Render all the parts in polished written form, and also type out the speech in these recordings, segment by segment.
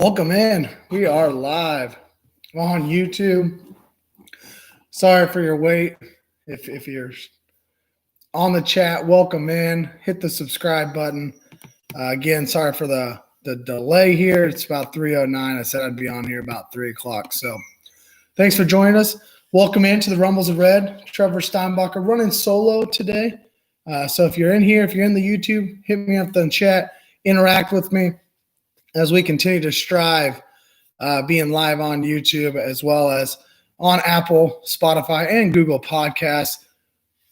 Welcome in. We are live on YouTube. Sorry for your wait. If you're on the chat, welcome in. Hit the subscribe button. Again, sorry for the delay here. It's about 3:09. I said I'd be on here about 3 o'clock. So thanks for joining us. Welcome into the Rumbles of Red. Trevor Steinbacher running solo today. So if you're in here, if you're in the YouTube, hit me up in the chat. Interact with me as we continue to strive being live on YouTube as well as on Apple, Spotify, and Google Podcasts.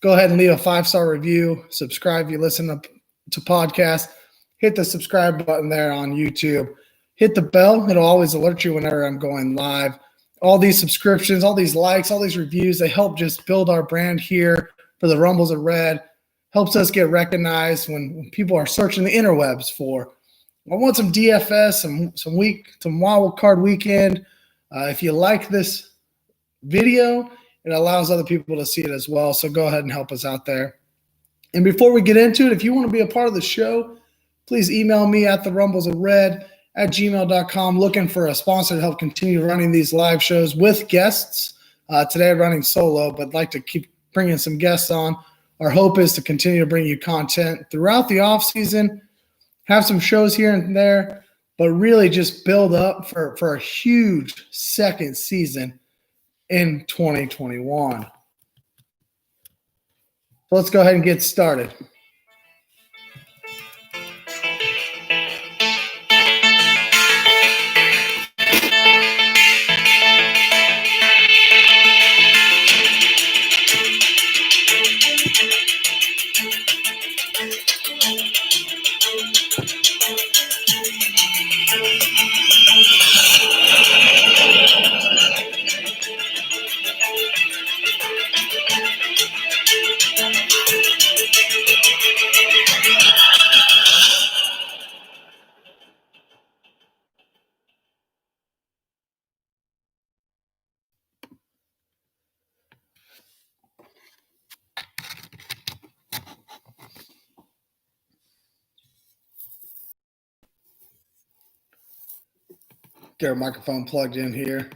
Go ahead and leave a 5-star review. Subscribe if you listen to podcasts. Hit the subscribe button there on YouTube. Hit the bell. It'll always alert you whenever I'm going live. All these subscriptions, all these likes, all these reviews, they help just build our brand here for the Rumbles of Red. Helps us get recognized when people are searching the interwebs for, I want some DFS, some Wildcard weekend. If you like this video, it allows other people to see it as well. So go ahead and help us out there. And before we get into it, if you want to be a part of the show, please email me at therumblesofred@gmail.com, looking for a sponsor to help continue running these live shows with guests. Today I'm running solo, but I'd like to keep bringing some guests on. Our hope is to continue to bring you content throughout the off season, have some shows here and there, but really just build up for a huge second season in 2021. So let's go ahead and get started. Get our microphone plugged in here.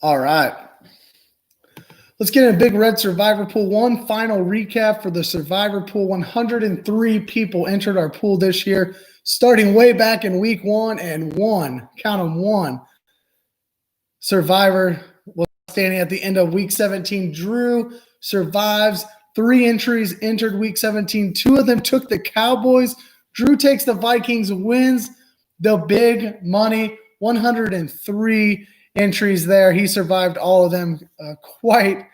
All right. Let's get in a big red Survivor Pool. One final recap for the Survivor Pool. 103 people entered our pool this year, starting way back in week 1, and one, count them, one Survivor was standing at the end of week 17. Drew survives. 3 entries entered week 17. 2 of them took the Cowboys. Drew takes the Vikings, wins the big money. 103 entries there. He survived all of them. Quite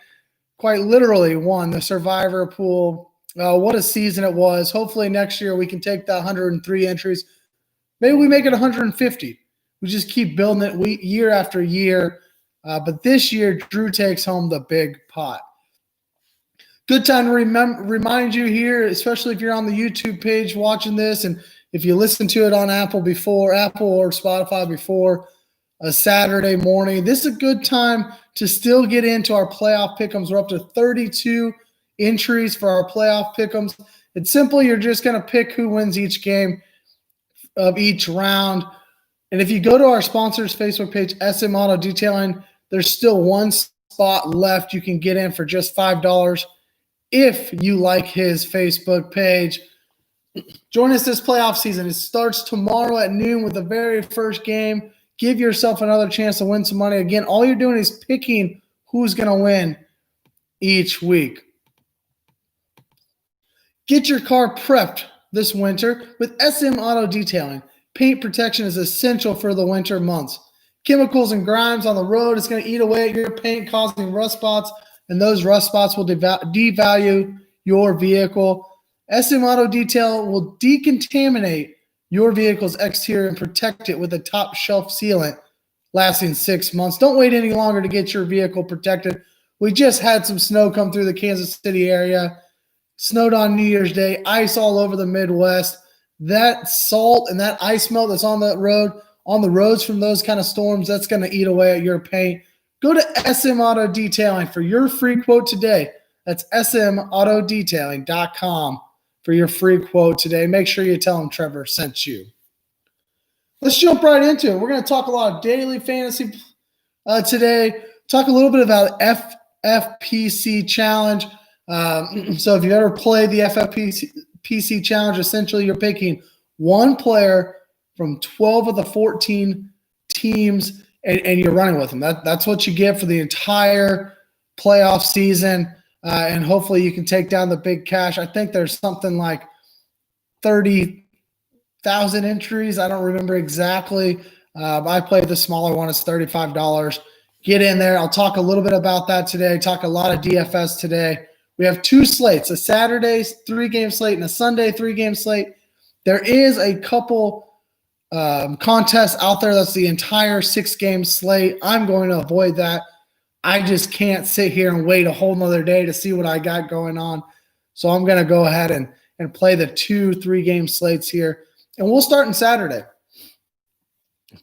literally won the Survivor Pool. What a season it was. Hopefully next year we can take the 103 entries. Maybe we make it 150. We just keep building it year after year. But this year, Drew takes home the big pot. Good time to remind you here, especially if you're on the YouTube page watching this, and if you listen to it on Apple or Spotify before a Saturday morning, this is a good time to still get into our playoff pick'ems. We're up to 32 entries for our playoff pick'ems. It's simple. You're just going to pick who wins each game of each round. And if you go to our sponsors Facebook page, SM Auto Detailing, there's still one spot left. You can get in for just $5. If you like his Facebook page, join us this playoff season. It starts tomorrow at noon with the very first game. Give yourself another chance to win some money. Again, all you're doing is picking who's going to win each week. Get your car prepped this winter with SM Auto Detailing. Paint protection is essential for the winter months. Chemicals and grimes on the road is going to eat away at your paint, causing rust spots, and those rust spots will devalue your vehicle. SM Auto Detail will decontaminate your vehicle's exterior and protect it with a top shelf sealant lasting 6 months. Don't wait any longer to get your vehicle protected. We just had some snow come through the Kansas City area. Snowed on New Year's Day, ice all over the Midwest. That salt and that ice melt that's on the roads from those kind of storms, that's going to eat away at your paint. Go to SM Auto Detailing for your free quote today. That's smautodetailing.com for your free quote today. Make sure you tell them Trevor sent you. Let's jump right into it. We're going to talk a lot of daily fantasy today. Talk a little bit about FFPC challenge. So if you've ever played the FFPC challenge, essentially you're picking one player from 12 of the 14 teams and you're running with them. That's what you get for the entire playoff season. And hopefully you can take down the big cash. I think there's something like 30,000 entries. I don't remember exactly. I played the smaller one. It's $35. Get in there. I'll talk a little bit about that today. Talk a lot of DFS today. We have two slates, a Saturday 3-game slate and a Sunday 3-game slate. There is a couple contests out there. That's the entire 6-game slate. I'm going to avoid that. I just can't sit here and wait a whole nother day to see what I got going on. So I'm going to go ahead and play the 2 3-game slates here. And we'll start on Saturday.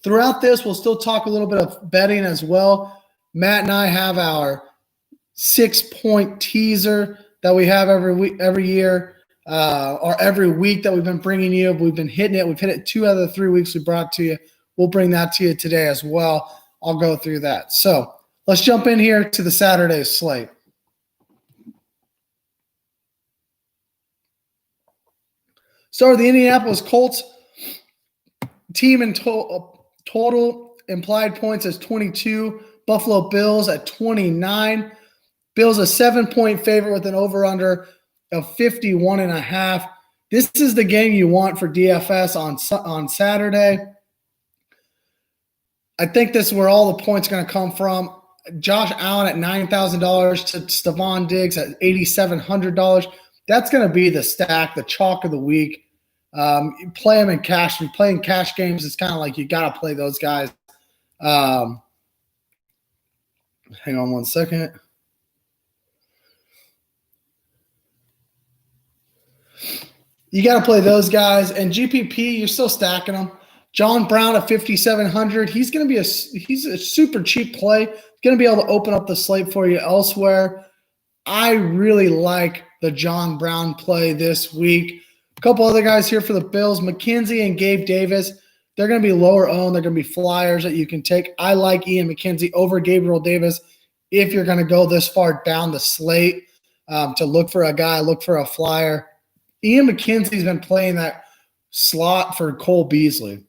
Throughout this, we'll still talk a little bit of betting as well. Matt and I have our 6-point teaser that we have every year, or every week that we've been bringing you. We've been hitting it. We've hit it 2 out of the 3 weeks we brought to you. We'll bring that to you today as well. I'll go through that. So let's jump in here to the Saturday slate. Start with the Indianapolis Colts. Team in total implied points is 22. Buffalo Bills at 29. Bills a 7-point favorite with an over-under of 51.5. This is the game you want for DFS on Saturday. I think this is where all the points are going to come from. Josh Allen at $9,000 to Stephon Diggs at $8,700. That's going to be the stack, the chalk of the week. You play them in cash. If you're playing cash games, it's kind of like you got to play those guys. Hang on one second. You got to play those guys. And GPP, you're still stacking them. John Brown at $5,700. He's going to be he's a super cheap play. Going to be able to open up the slate for you elsewhere. I really like the John Brown play this week. A couple other guys here for the Bills, McKenzie and Gabe Davis. They're going to be lower owned. They're going to be flyers that you can take. I like Ian McKenzie over Gabriel Davis if you're going to go this far down the slate to look for a guy, look for a flyer. Ian McKenzie's been playing that slot for Cole Beasley,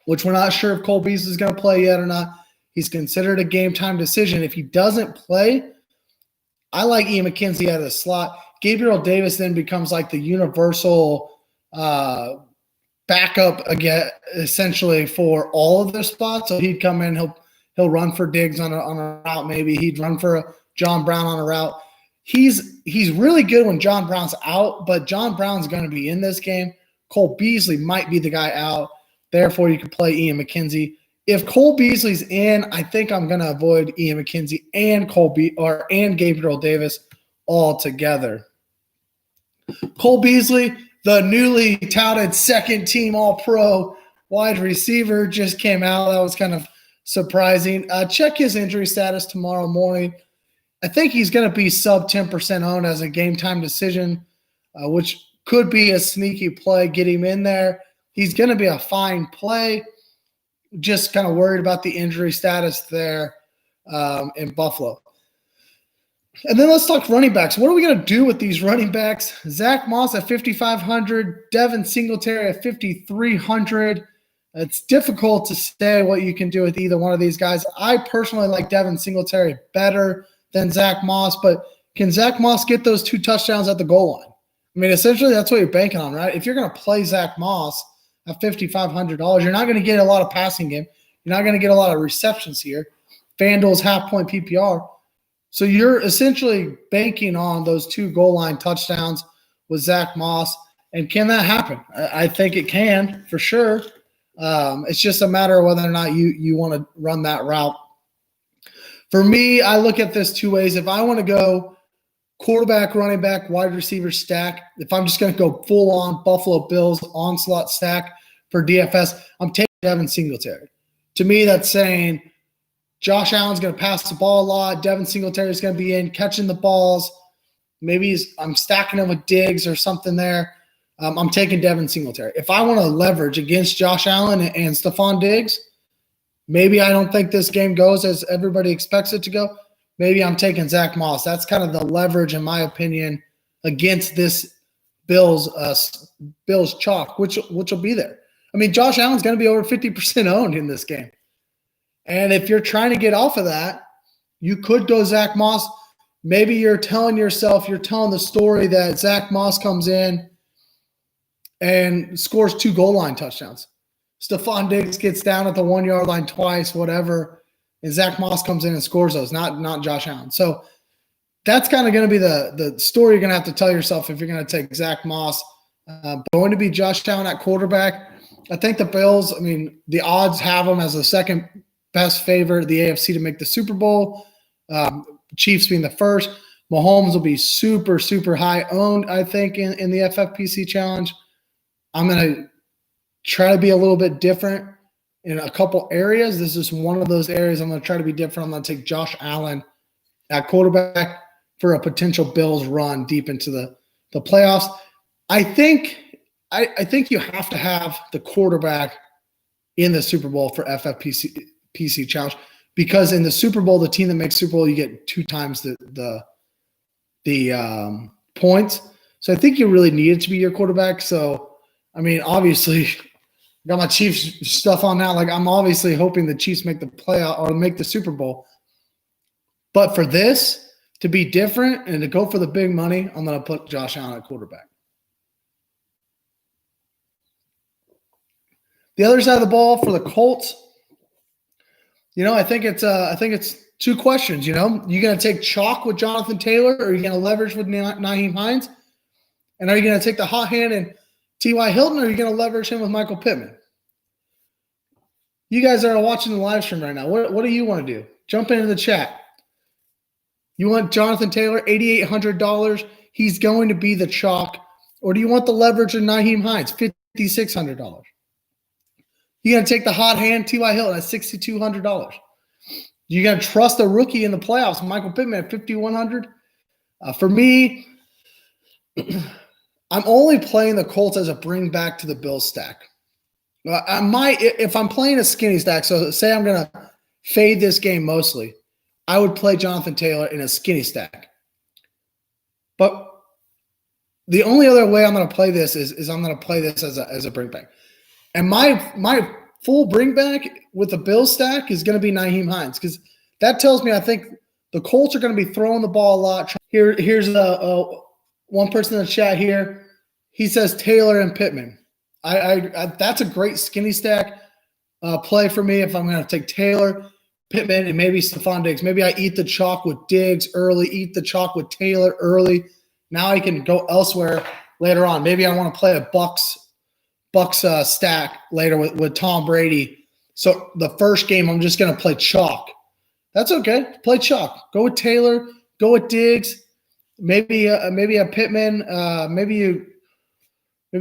which we're not sure if Cole Beasley is going to play yet or not. He's considered a game-time decision. If he doesn't play, I like Ian McKenzie out of the slot. Gabriel Davis then becomes like the universal backup again, essentially for all of their spots. So he'd come in, he'll run for Diggs on a route. Maybe he'd run for John Brown on a route. He's really good when John Brown's out, but John Brown's going to be in this game. Cole Beasley might be the guy out. Therefore, you can play Ian McKenzie. If Cole Beasley's in, I think I'm going to avoid Ian McKenzie and and Gabriel Davis altogether. Cole Beasley, the newly touted second-team All-Pro wide receiver, just came out. That was kind of surprising. Check his injury status tomorrow morning. I think he's going to be sub 10% owned as a game-time decision, which could be a sneaky play. Get him in there. He's going to be a fine play. Just kind of worried about the injury status there in Buffalo. And then let's talk running backs. What are we going to do with these running backs? Zach Moss at $5,500, Devin Singletary at $5,300. It's difficult to say what you can do with either one of these guys. I personally like Devin Singletary better than Zach Moss, but can Zach Moss get those 2 touchdowns at the goal line? I mean, essentially that's what you're banking on, right? If you're going to play Zach Moss at $5,500, you're not going to get a lot of passing game. You're not going to get a lot of receptions here. FanDuel's half-point PPR. So you're essentially banking on those 2 goal line touchdowns with Zach Moss. And can that happen? I think it can for sure. It's just a matter of whether or not you want to run that route. For me, I look at this 2 ways. If I want to go quarterback, running back, wide receiver stack, if I'm just going to go full-on Buffalo Bills onslaught stack for DFS, I'm taking Devin Singletary. To me, that's saying Josh Allen's going to pass the ball a lot. Devin Singletary is going to be in catching the balls. maybe I'm stacking him with Diggs or something there. I'm taking Devin Singletary. If I want to leverage against Josh Allen and Stephon Diggs, maybe I don't think this game goes as everybody expects it to go. Maybe I'm taking Zach Moss. That's kind of the leverage, in my opinion, against this Bills chalk, which will be there. I mean, Josh Allen's going to be over 50% owned in this game. And if you're trying to get off of that, you could go Zach Moss. Maybe you're telling the story that Zach Moss comes in and scores 2 goal line touchdowns. Stephon Diggs gets down at the 1 yard line twice, whatever, and Zach Moss comes in and scores those, not Josh Allen. So that's kind of going to be the story you're going to have to tell yourself if you're going to take Zach Moss. Going to be Josh Allen at quarterback. I think the Bills, I mean, the odds have them as the second best favorite of the AFC to make the Super Bowl. Chiefs being the first. Mahomes will be super, super high owned, I think, in the FFPC challenge. I'm going to try to be a little bit different in a couple areas. This is one of those areas I'm going to try to be different. I'm going to take Josh Allen at quarterback for a potential Bills run deep into the playoffs. I think you have to have the quarterback in the Super Bowl for FFPC challenge, because in the Super Bowl, the team that makes Super Bowl, you get 2 times the points. So I think you really need it to be your quarterback. So, I mean, obviously, I got my Chiefs stuff on now. Like, I'm obviously hoping the Chiefs make the playoff or make the Super Bowl. But for this to be different and to go for the big money, I'm going to put Josh Allen at quarterback. The other side of the ball for the Colts, I think it's 2 questions. You going to take chalk with Jonathan Taylor, or are you going to leverage with Nyheim Hines? And are you going to take the hot hand and T.Y. Hilton, or are you going to leverage him with Michael Pittman? You guys are watching the live stream right now. What do you want to do? Jump into the chat. You want Jonathan Taylor, $8,800. He's going to be the chalk. Or do you want the leverage of Nyheim Hines, $5,600? You're going to take the hot hand, T.Y. Hilton, at $6,200. You're going to trust a rookie in the playoffs, Michael Pittman, at $5,100. For me, I'm only playing the Colts as a bring back to the Bills stack. I might, if I'm playing a skinny stack, so say I'm going to fade this game mostly, I would play Jonathan Taylor in a skinny stack. But the only other way I'm going to play this is I'm going to play this as a bring back. And my full bring back with the Bills stack is going to be Nyheim Hines, because that tells me I think the Colts are going to be throwing the ball a lot. Here's one person in the chat here. He says Taylor and Pittman. I that's a great skinny stack play for me if I'm going to take Taylor, Pittman, and maybe Stephon Diggs. Maybe I eat the chalk with Diggs early, eat the chalk with Taylor early. Now I can go elsewhere later on. Maybe I want to play a Bucks stack later with Tom Brady. So the first game I'm just going to play chalk. That's okay. Play chalk. Go with Taylor. Go with Diggs. Maybe a Pittman. Maybe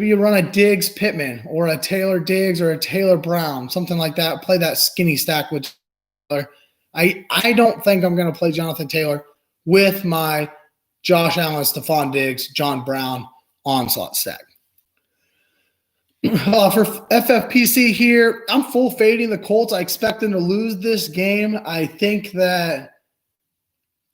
you run a Diggs Pittman or a Taylor Diggs or a Taylor Brown, something like that. Play that skinny stack with Taylor. I don't think I'm going to play Jonathan Taylor with my Josh Allen, Stephon Diggs, John Brown onslaught stack. For FFPC here, I'm full fading the Colts. I expect them to lose this game. I think there's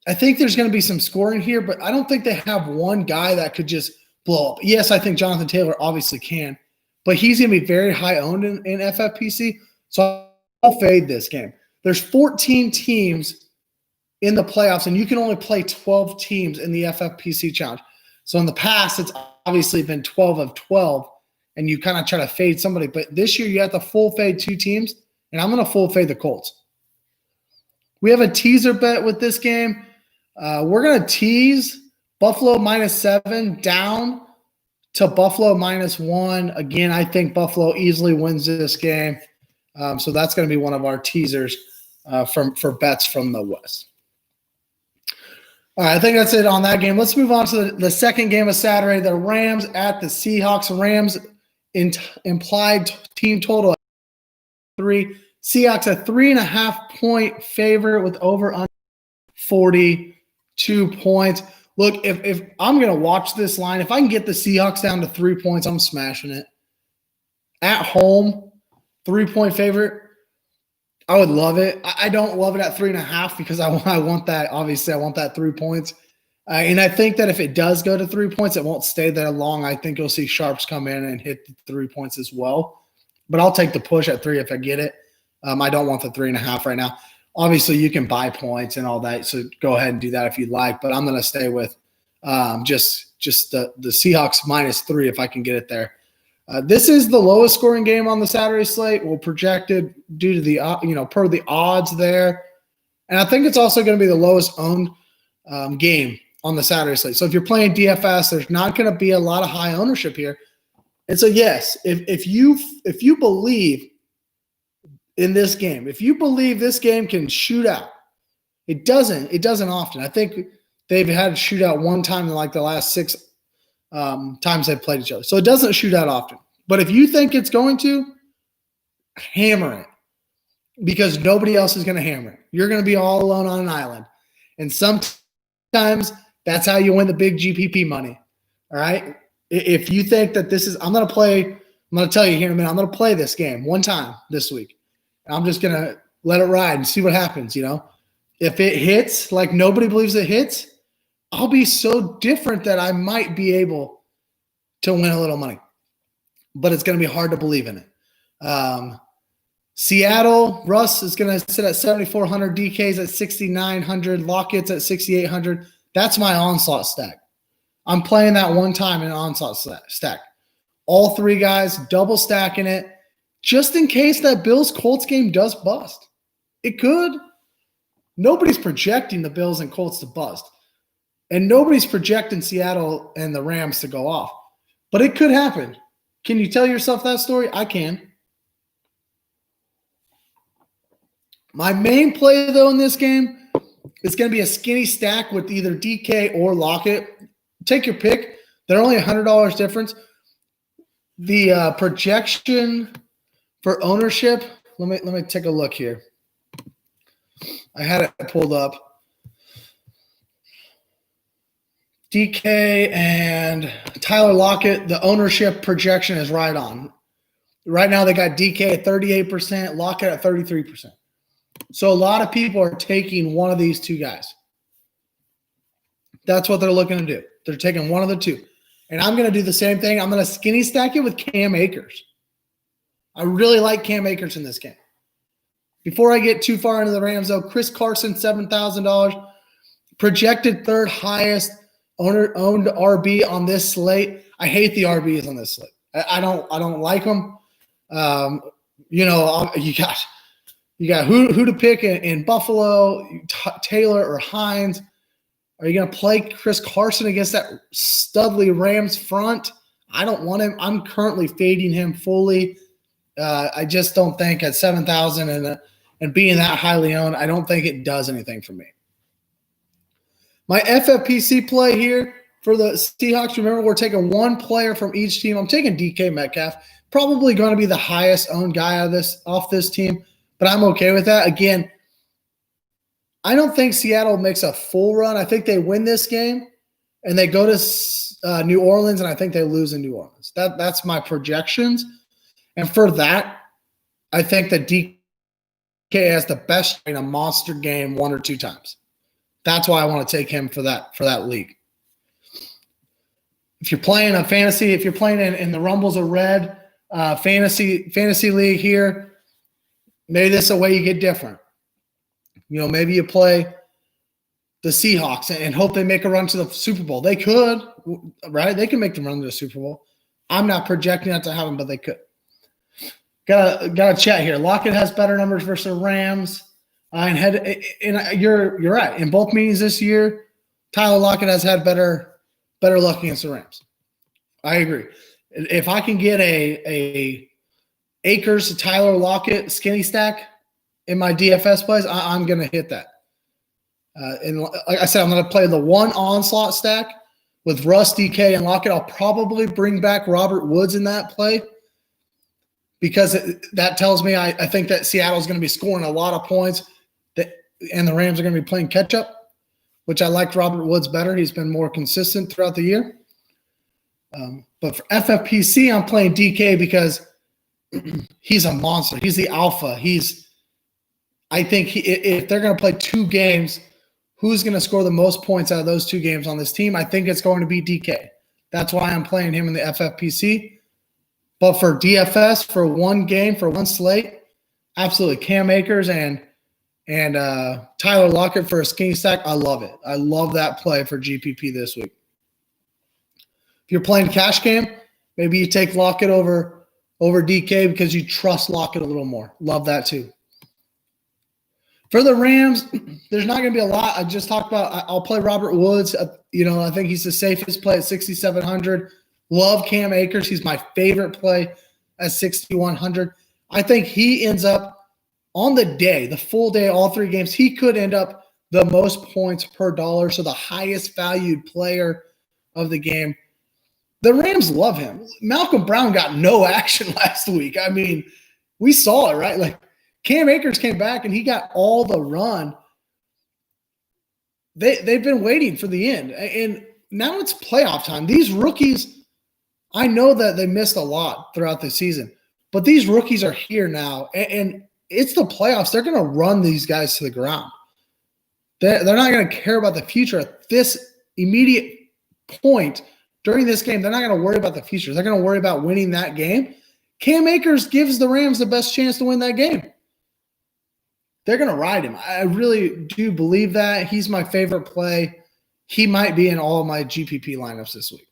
going to be some scoring here, but I don't think they have one guy that could just blow up. Yes, I think Jonathan Taylor obviously can, but he's going to be very high owned in FFPC, so I'll fade this game. There's 14 teams in the playoffs, and you can only play 12 teams in the FFPC challenge. So in the past, it's obviously been 12 of 12, and you kind of try to fade somebody. But this year, you have to full fade 2 teams, and I'm going to full fade the Colts. We have a teaser bet with this game. We're going to tease Buffalo -7 down to Buffalo -1. Again, I think Buffalo easily wins this game. So that's going to be one of our teasers for bets from the West. All right, I think that's it on that game. Let's move on to the second game of Saturday, the Rams at the Seahawks. Rams implied team total 3. Seahawks a 3.5-point favorite with over under 42 points. Look, if I'm going to watch this line, if I can get the Seahawks down to 3 points, I'm smashing it. At home, 3-point favorite, I would love it. I don't love it at 3.5 because I want that. Obviously, I want that 3 points. And I think that if it does go to 3 points, it won't stay there long. I think you'll see sharps come in and hit the 3 points as well. But I'll take the push at 3 if I get it. I don't want the 3.5 right now. Obviously, you can buy points and all that, so go ahead and do that if you'd like. But I'm going to stay with just the Seahawks -3 if I can get it there. This is the lowest scoring game on the Saturday slate. Well, projected due to the per the odds there, and I think it's also going to be the lowest owned game on the Saturday slate. So if you're playing DFS, there's not going to be a lot of high ownership here. And so yes, if you believe in this game, if you believe this game can shoot out, it doesn't often. I think they've had a shootout one time in like the last 6 times they've played each other. So it doesn't shoot out often. But if you think it's going to, hammer it because nobody else is going to hammer it. You're going to be all alone on an island. And sometimes that's how you win the big GPP money. All right. If you think that this is, I'm going to tell you here in a minute, I'm going to play this game one time this week. I'm just going to let it ride and see what happens. If it hits like nobody believes it hits, I'll be so different that I might be able to win a little money, but it's going to be hard to believe in it. Seattle, Russ is going to sit at 7,400, DK's at 6,900, Lockett's at 6,800. That's my onslaught stack. I'm playing that one time in onslaught stack. All 3 guys, double stacking it, just in case that Bills-Colts game does bust. It could. Nobody's projecting the Bills and Colts to bust. And nobody's projecting Seattle and the Rams to go off. But it could happen. Can you tell yourself that story? I can. My main play, though, in this game is going to be a skinny stack with either DK or Lockett. Take your pick. They're only $100 difference. The projection for ownership, let me take a look here. I had it pulled up. DK and Tyler Lockett, the ownership projection is right on. Right now, they got DK at 38%, Lockett at 33%. So a lot of people are taking one of these 2 guys. That's what they're looking to do. They're taking one of the 2. And I'm going to do the same thing. I'm going to skinny stack it with Cam Akers. I really like Cam Akers in this game. Before I get too far into the Rams, though, Chris Carson, $7,000. Projected 3rd highest owned RB on this slate. I hate the RBs on this slate. I don't like them. You got who to pick in Buffalo, Taylor or Hines. Are you going to play Chris Carson against that Studley Rams front? I don't want him. I'm currently fading him fully. I just don't think at 7,000 and being that highly owned, I don't think it does anything for me. My FFPC play here for the Seahawks, remember we're taking one player from each team. I'm taking DK Metcalf, probably going to be the highest owned guy off this team, but I'm okay with that. Again, I don't think Seattle makes a full run. I think they win this game and they go to New Orleans, and I think they lose in New Orleans. That's my projections. And for that, I think that DK has the best in a monster game 1 or 2 times. That's why I want to take him for that league. If you're playing a fantasy, if you're playing in the Rumbles of Red fantasy league here, maybe this is a way you get different. Maybe you play the Seahawks and hope they make a run to the Super Bowl. They could, right? They can make them run to the Super Bowl. I'm not projecting that to happen, but they could. Got a chat here. Lockett has better numbers versus the Rams. And you're right. In both meetings this year, Tyler Lockett has had better luck against the Rams. I agree. If I can get a Akers to Tyler Lockett skinny stack in my DFS plays, I'm going to hit that. And like I said, I'm going to play the one onslaught stack with Russ, DK, and Lockett. I'll probably bring back Robert Woods in that play because that tells me I think that Seattle's going to be scoring a lot of points and the Rams are going to be playing catch-up. which I liked Robert Woods better. He's been more consistent throughout the year. But for FFPC, I'm playing DK because he's a monster. He's the alpha. I think if they're going to play 2 games, who's going to score the most points out of those 2 games on this team? I think it's going to be DK. That's why I'm playing him in the FFPC. But for DFS, for 1 game, for 1 slate, absolutely. Cam Akers and Tyler Lockett for a skinny stack. I love it. I love that play for GPP this week. If you're playing cash game, maybe you take Lockett over DK because you trust Lockett a little more. Love that too. For the Rams, there's not going to be a lot. I just talked about I'll play Robert Woods. I think he's the safest play at 6,700. Love Cam Akers. He's my favorite play at 6,100. I think he ends up on the day, the full day, all 3 games, he could end up the most points per dollar, so the highest valued player of the game. The Rams love him. Malcolm Brown got no action last week. I mean, we saw it, right? Like, Cam Akers came back and he got all the run. They've been waiting for the end. And now it's playoff time. These rookies, I know that they missed a lot throughout the season, but these rookies are here now. And it's the playoffs. They're going to run these guys to the ground. They're not going to care about the future at this immediate point during this game. They're not going to worry about the future. They're going to worry about winning that game. Cam Akers gives the Rams the best chance to win that game. They're going to ride him. I really do believe that. He's my favorite play. He might be in all of my GPP lineups this week.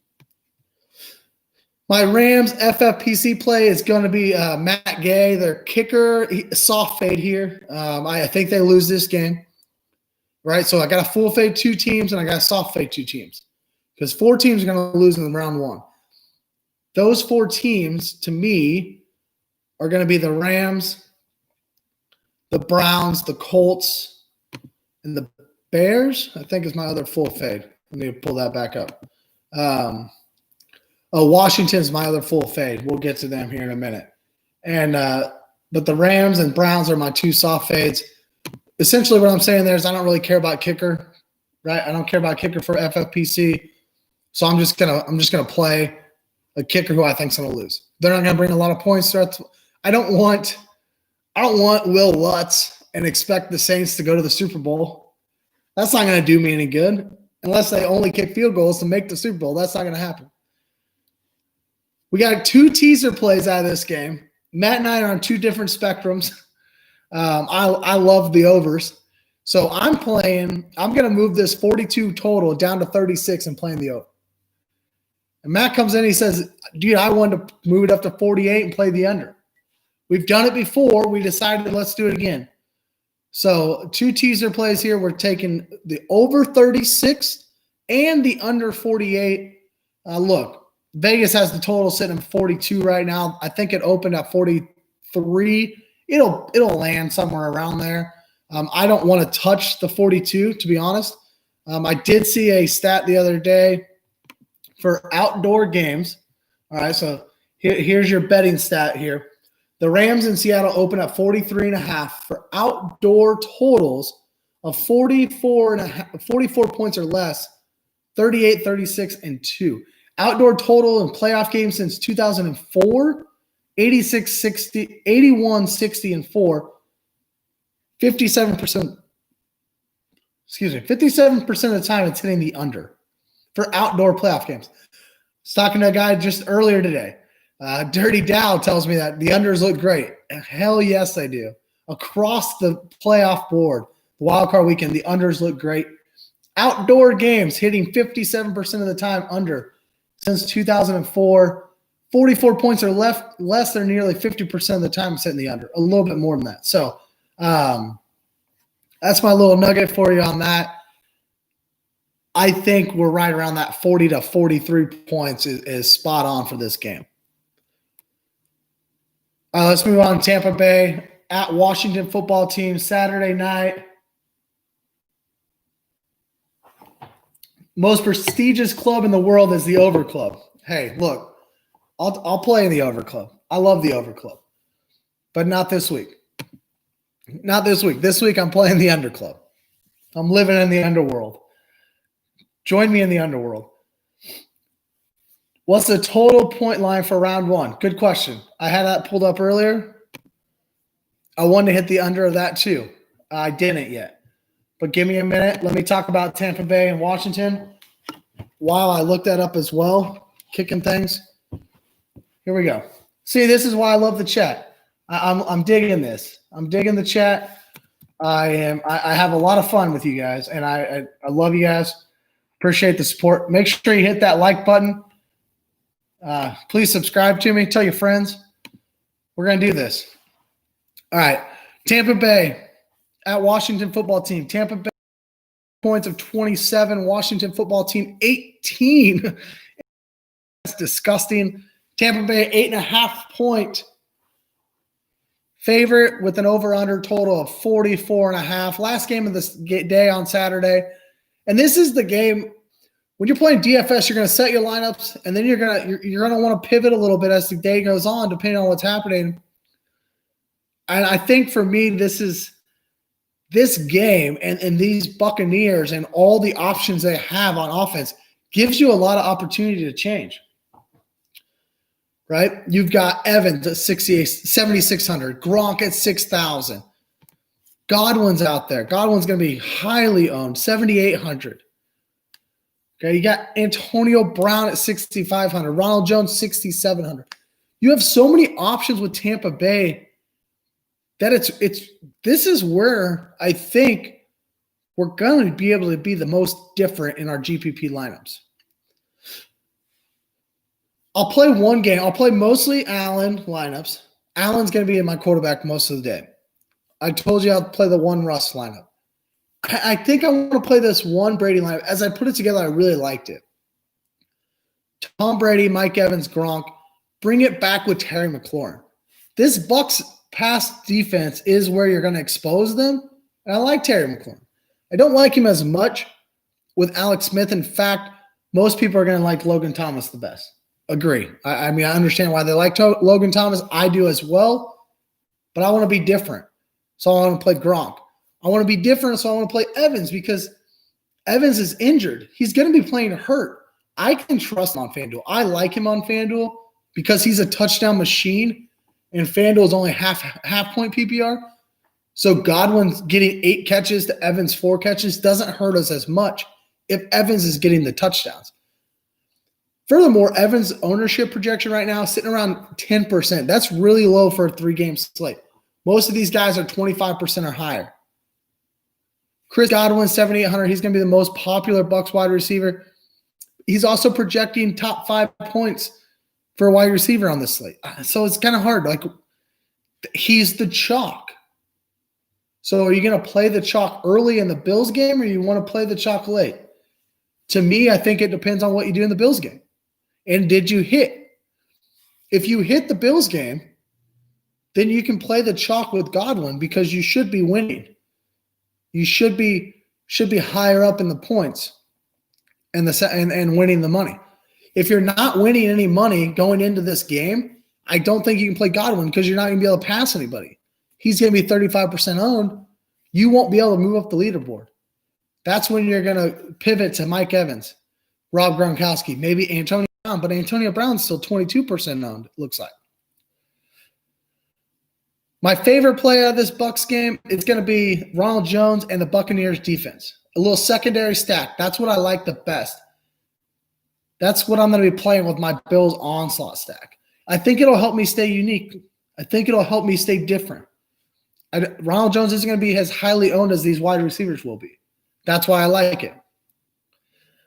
My Rams FFPC play is going to be Matt Gay, their kicker. Soft fade here. I think they lose this game, right? So I got a full fade 2 teams, and I got a soft fade 2 teams because 4 teams are going to lose in round 1. Those 4 teams, to me, are going to be the Rams, the Browns, the Colts, and the Bears, I think is my other full fade. Let me pull that back up. Washington's my other full fade. We'll get to them here in a minute. But the Rams and Browns are my 2 soft fades. Essentially what I'm saying there is I don't really care about kicker, right? I don't care about kicker for FFPC. So I'm just gonna play a kicker who I think's gonna lose. They're not gonna bring a lot of points. I don't want Will Lutz and expect the Saints to go to the Super Bowl. That's not going to do me any good unless they only kick field goals to make the Super Bowl. That's not going to happen. We got 2 teaser plays out of this game. Matt and I are on 2 different spectrums. I love the overs. So I'm going to move this 42 total down to 36 and playing the over. And Matt comes in, he says, dude, I wanted to move it up to 48 and play the under. We've done it before. We decided let's do it again. So 2 teaser plays here. We're taking the over 36 and the under 48. Look, Vegas has the total sitting at 42 right now. I think it opened at 43. It'll land somewhere around there. I don't want to touch the 42, to be honest. I did see a stat the other day for outdoor games. All right, so here's your betting stat here. The Rams in Seattle open at 43.5 for outdoor totals of 44 points or less, 38, 36, and 2. Outdoor total in playoff games since 2004, 86, 60, 81, 60, and 4. 57%. 57% of the time it's hitting the under for outdoor playoff games. I was talking to a guy just earlier today. Dirty Dow tells me that the unders look great. Hell yes, they do. Across the playoff board, the wildcard weekend, the unders look great. Outdoor games hitting 57% of the time under since 2004. 44 points or less than nearly 50% of the time it's hitting the under. A little bit more than that. So that's my little nugget for you on that. I think we're right around that 40 to 43 points is spot on for this game. Let's move on to Tampa Bay at Washington football team Saturday night. Most prestigious club in the world is the Over Club. Hey, look, I'll play in the Over Club. I love the Over Club, but not this week. Not this week. This week I'm playing the Under Club. I'm living in the underworld. Join me in the underworld. What's the total point line for round one? Good question. I had that pulled up earlier. I wanted to hit the under of that too. I didn't yet. But give me a minute. Let me talk about Tampa Bay and Washington while I look that up as well. Kicking things. Here we go. See, this is why I love the chat. I'm digging this. I'm digging the chat. I have a lot of fun with you guys, and I love you guys. Appreciate the support. Make sure you hit that like button. Please subscribe to me. Tell your friends. We're going to do this. All right. Tampa Bay at Washington football team. Tampa Bay points of 27. Washington football team 18. That's disgusting. Tampa Bay 8.5-point favorite with an over-under total of 44.5. Last game of this day on Saturday. And this is the game when you're playing DFS, you're going to set your lineups, and then you're going to want to pivot a little bit as the day goes on, depending on what's happening. And I think for me, this game and these Buccaneers and all the options they have on offense gives you a lot of opportunity to change. Right? You've got Evans at 7,600, Gronk at 6,000. Godwin's out there. Godwin's going to be highly owned, 7,800. Okay, you got Antonio Brown at 6,500, Ronald Jones 6,700. You have so many options with Tampa Bay that this is where I think we're going to be able to be the most different in our GPP lineups. I'll play one game. I'll play mostly Allen lineups. Allen's going to be in my quarterback most of the day. I told you I'll play the one Russ lineup. I think I want to play this one Brady lineup. As I put it together, I really liked it. Tom Brady, Mike Evans, Gronk. Bring it back with Terry McLaurin. This Bucs pass defense is where you're going to expose them. And I like Terry McLaurin. I don't like him as much with Alex Smith. In fact, most people are going to like Logan Thomas the best. Agree. I mean, I understand why they like Logan Thomas. I do as well. But I want to be different. So I want to play Gronk. I want to be different, so I want to play Evans because Evans is injured. He's going to be playing hurt. I can trust him on FanDuel. I like him on FanDuel because he's a touchdown machine, and FanDuel is only half-point PPR. So Godwin's getting 8 catches to Evans' 4 catches doesn't hurt us as much if Evans is getting the touchdowns. Furthermore, Evans' ownership projection right now is sitting around 10%. That's really low for a 3-game slate. Most of these guys are 25% or higher. Chris Godwin, 7,800. He's going to be the most popular Bucs wide receiver. He's also projecting top 5 points for a wide receiver on this slate. So it's kind of hard. Like, he's the chalk. So are you going to play the chalk early in the Bills game or you want to play the chalk late? To me, I think it depends on what you do in the Bills game. And did you hit? If you hit the Bills game, then you can play the chalk with Godwin because you should be winning. You should be higher up in the points and winning the money. If you're not winning any money going into this game, I don't think you can play Godwin because you're not going to be able to pass anybody. He's going to be 35% owned. You won't be able to move up the leaderboard. That's when you're going to pivot to Mike Evans, Rob Gronkowski, maybe Antonio Brown, but Antonio Brown's still 22% owned, it looks like. My favorite play out of this Bucs game is going to be Ronald Jones and the Buccaneers defense. A little secondary stack. That's what I like the best. That's what I'm going to be playing with my Bills onslaught stack. I think it'll help me stay unique. I think it'll help me stay different. Ronald Jones isn't going to be as highly owned as these wide receivers will be. That's why I like it.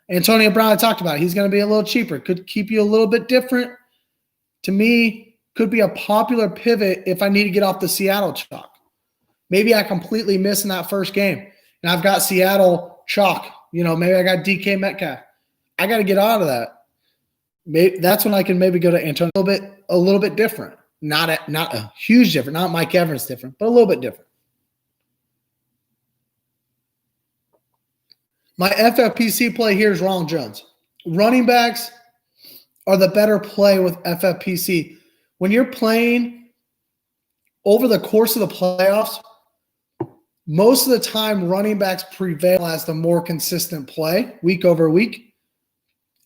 Antonio Brown, I talked about it. He's going to be a little cheaper. Could keep you a little bit different. To me, could be a popular pivot if I need to get off the Seattle chalk. Maybe I completely miss in that first game, and I've got Seattle chalk. Maybe I got DK Metcalf. I got to get out of that. Maybe that's when I can maybe go to Antonio a little bit different. Not a huge different. Not Mike Evans different, but a little bit different. My FFPC play here is Ronald Jones. Running backs are the better play with FFPC. When you're playing over the course of the playoffs, most of the time running backs prevail as the more consistent play week over week.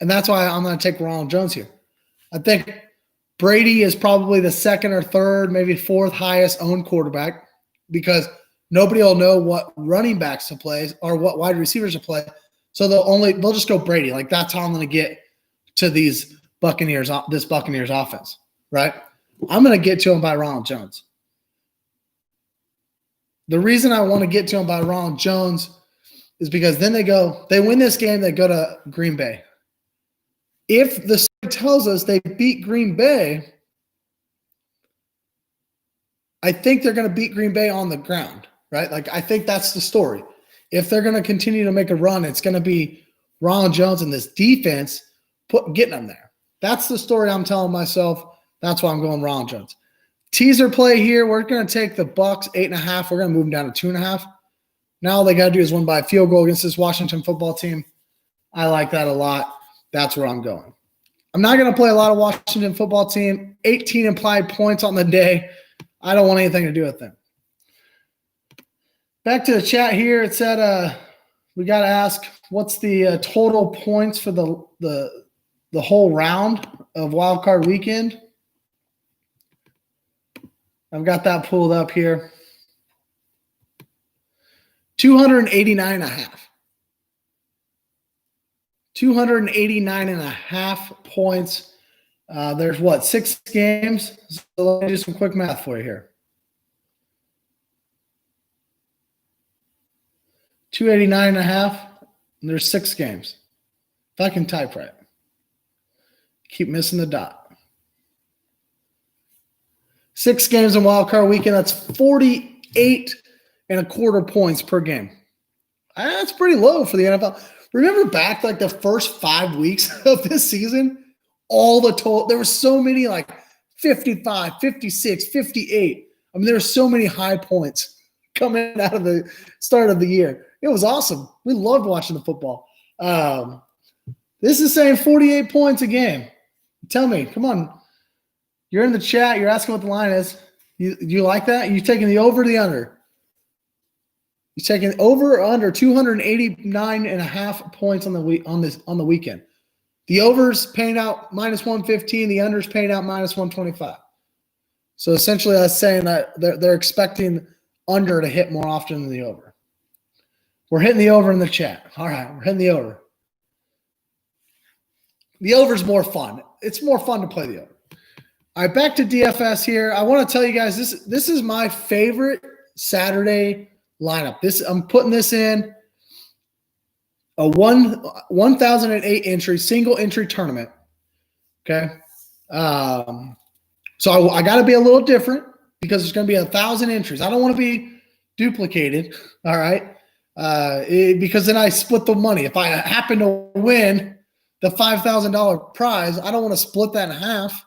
And that's why I'm going to take Ronald Jones here. I think Brady is probably the second or third, maybe fourth highest owned quarterback because nobody will know what running backs to play or what wide receivers to play. So they'll just go Brady. Like that's how I'm going to get to this Buccaneers offense, right? I'm going to get to him by Ronald Jones. The reason I want to get to him by Ronald Jones is because then they win this game, they go to Green Bay. If the story tells us they beat Green Bay, I think they're going to beat Green Bay on the ground, right? Like I think that's the story. If they're going to continue to make a run, it's going to be Ronald Jones and this defense getting them there. That's the story I'm telling myself. That's why I'm going Ronald Jones. Teaser play here. We're going to take the Bucs 8.5. We're going to move them down to 2.5. Now all they got to do is win by a field goal against this Washington football team. I like that a lot. That's where I'm going. I'm not going to play a lot of Washington football team. 18 implied points on the day. I don't want anything to do with them. Back to the chat here. It said we got to ask what's the total points for the whole round of Wildcard weekend. I've got that pulled up here. 289.5. 289.5 points. There's 6 games? So let me do some quick math for you here. 289.5. And there's 6 games. If I can type right. Keep missing the dot. 6 games in Wildcard weekend. That's 48.25 points per game. That's pretty low for the NFL. Remember back like the first 5 weeks of this season, there were so many like 55, 56, 58. I mean, there were so many high points coming out of the start of the year. It was awesome. We loved watching the football. This is saying 48 points a game. Tell me, come on. You're in the chat. You're asking what the line is. You like that? You taking the over or the under? You're taking over or under 289.5 points on the weekend. The over's paying out -115. The under's paying out -125. So essentially, that's saying that they're expecting under to hit more often than the over. We're hitting the over in the chat. All right, we're hitting the over. The over's more fun. It's more fun to play the over. All right, back to DFS here. I want to tell you guys this is my favorite Saturday lineup. I'm putting this in a 1,008 entry single entry tournament. Okay, so I got to be a little different because it's going to be 1,000 entries. I don't want to be duplicated. All right, because then I split the money. If I happen to win the $5,000 prize, I don't want to split that in half.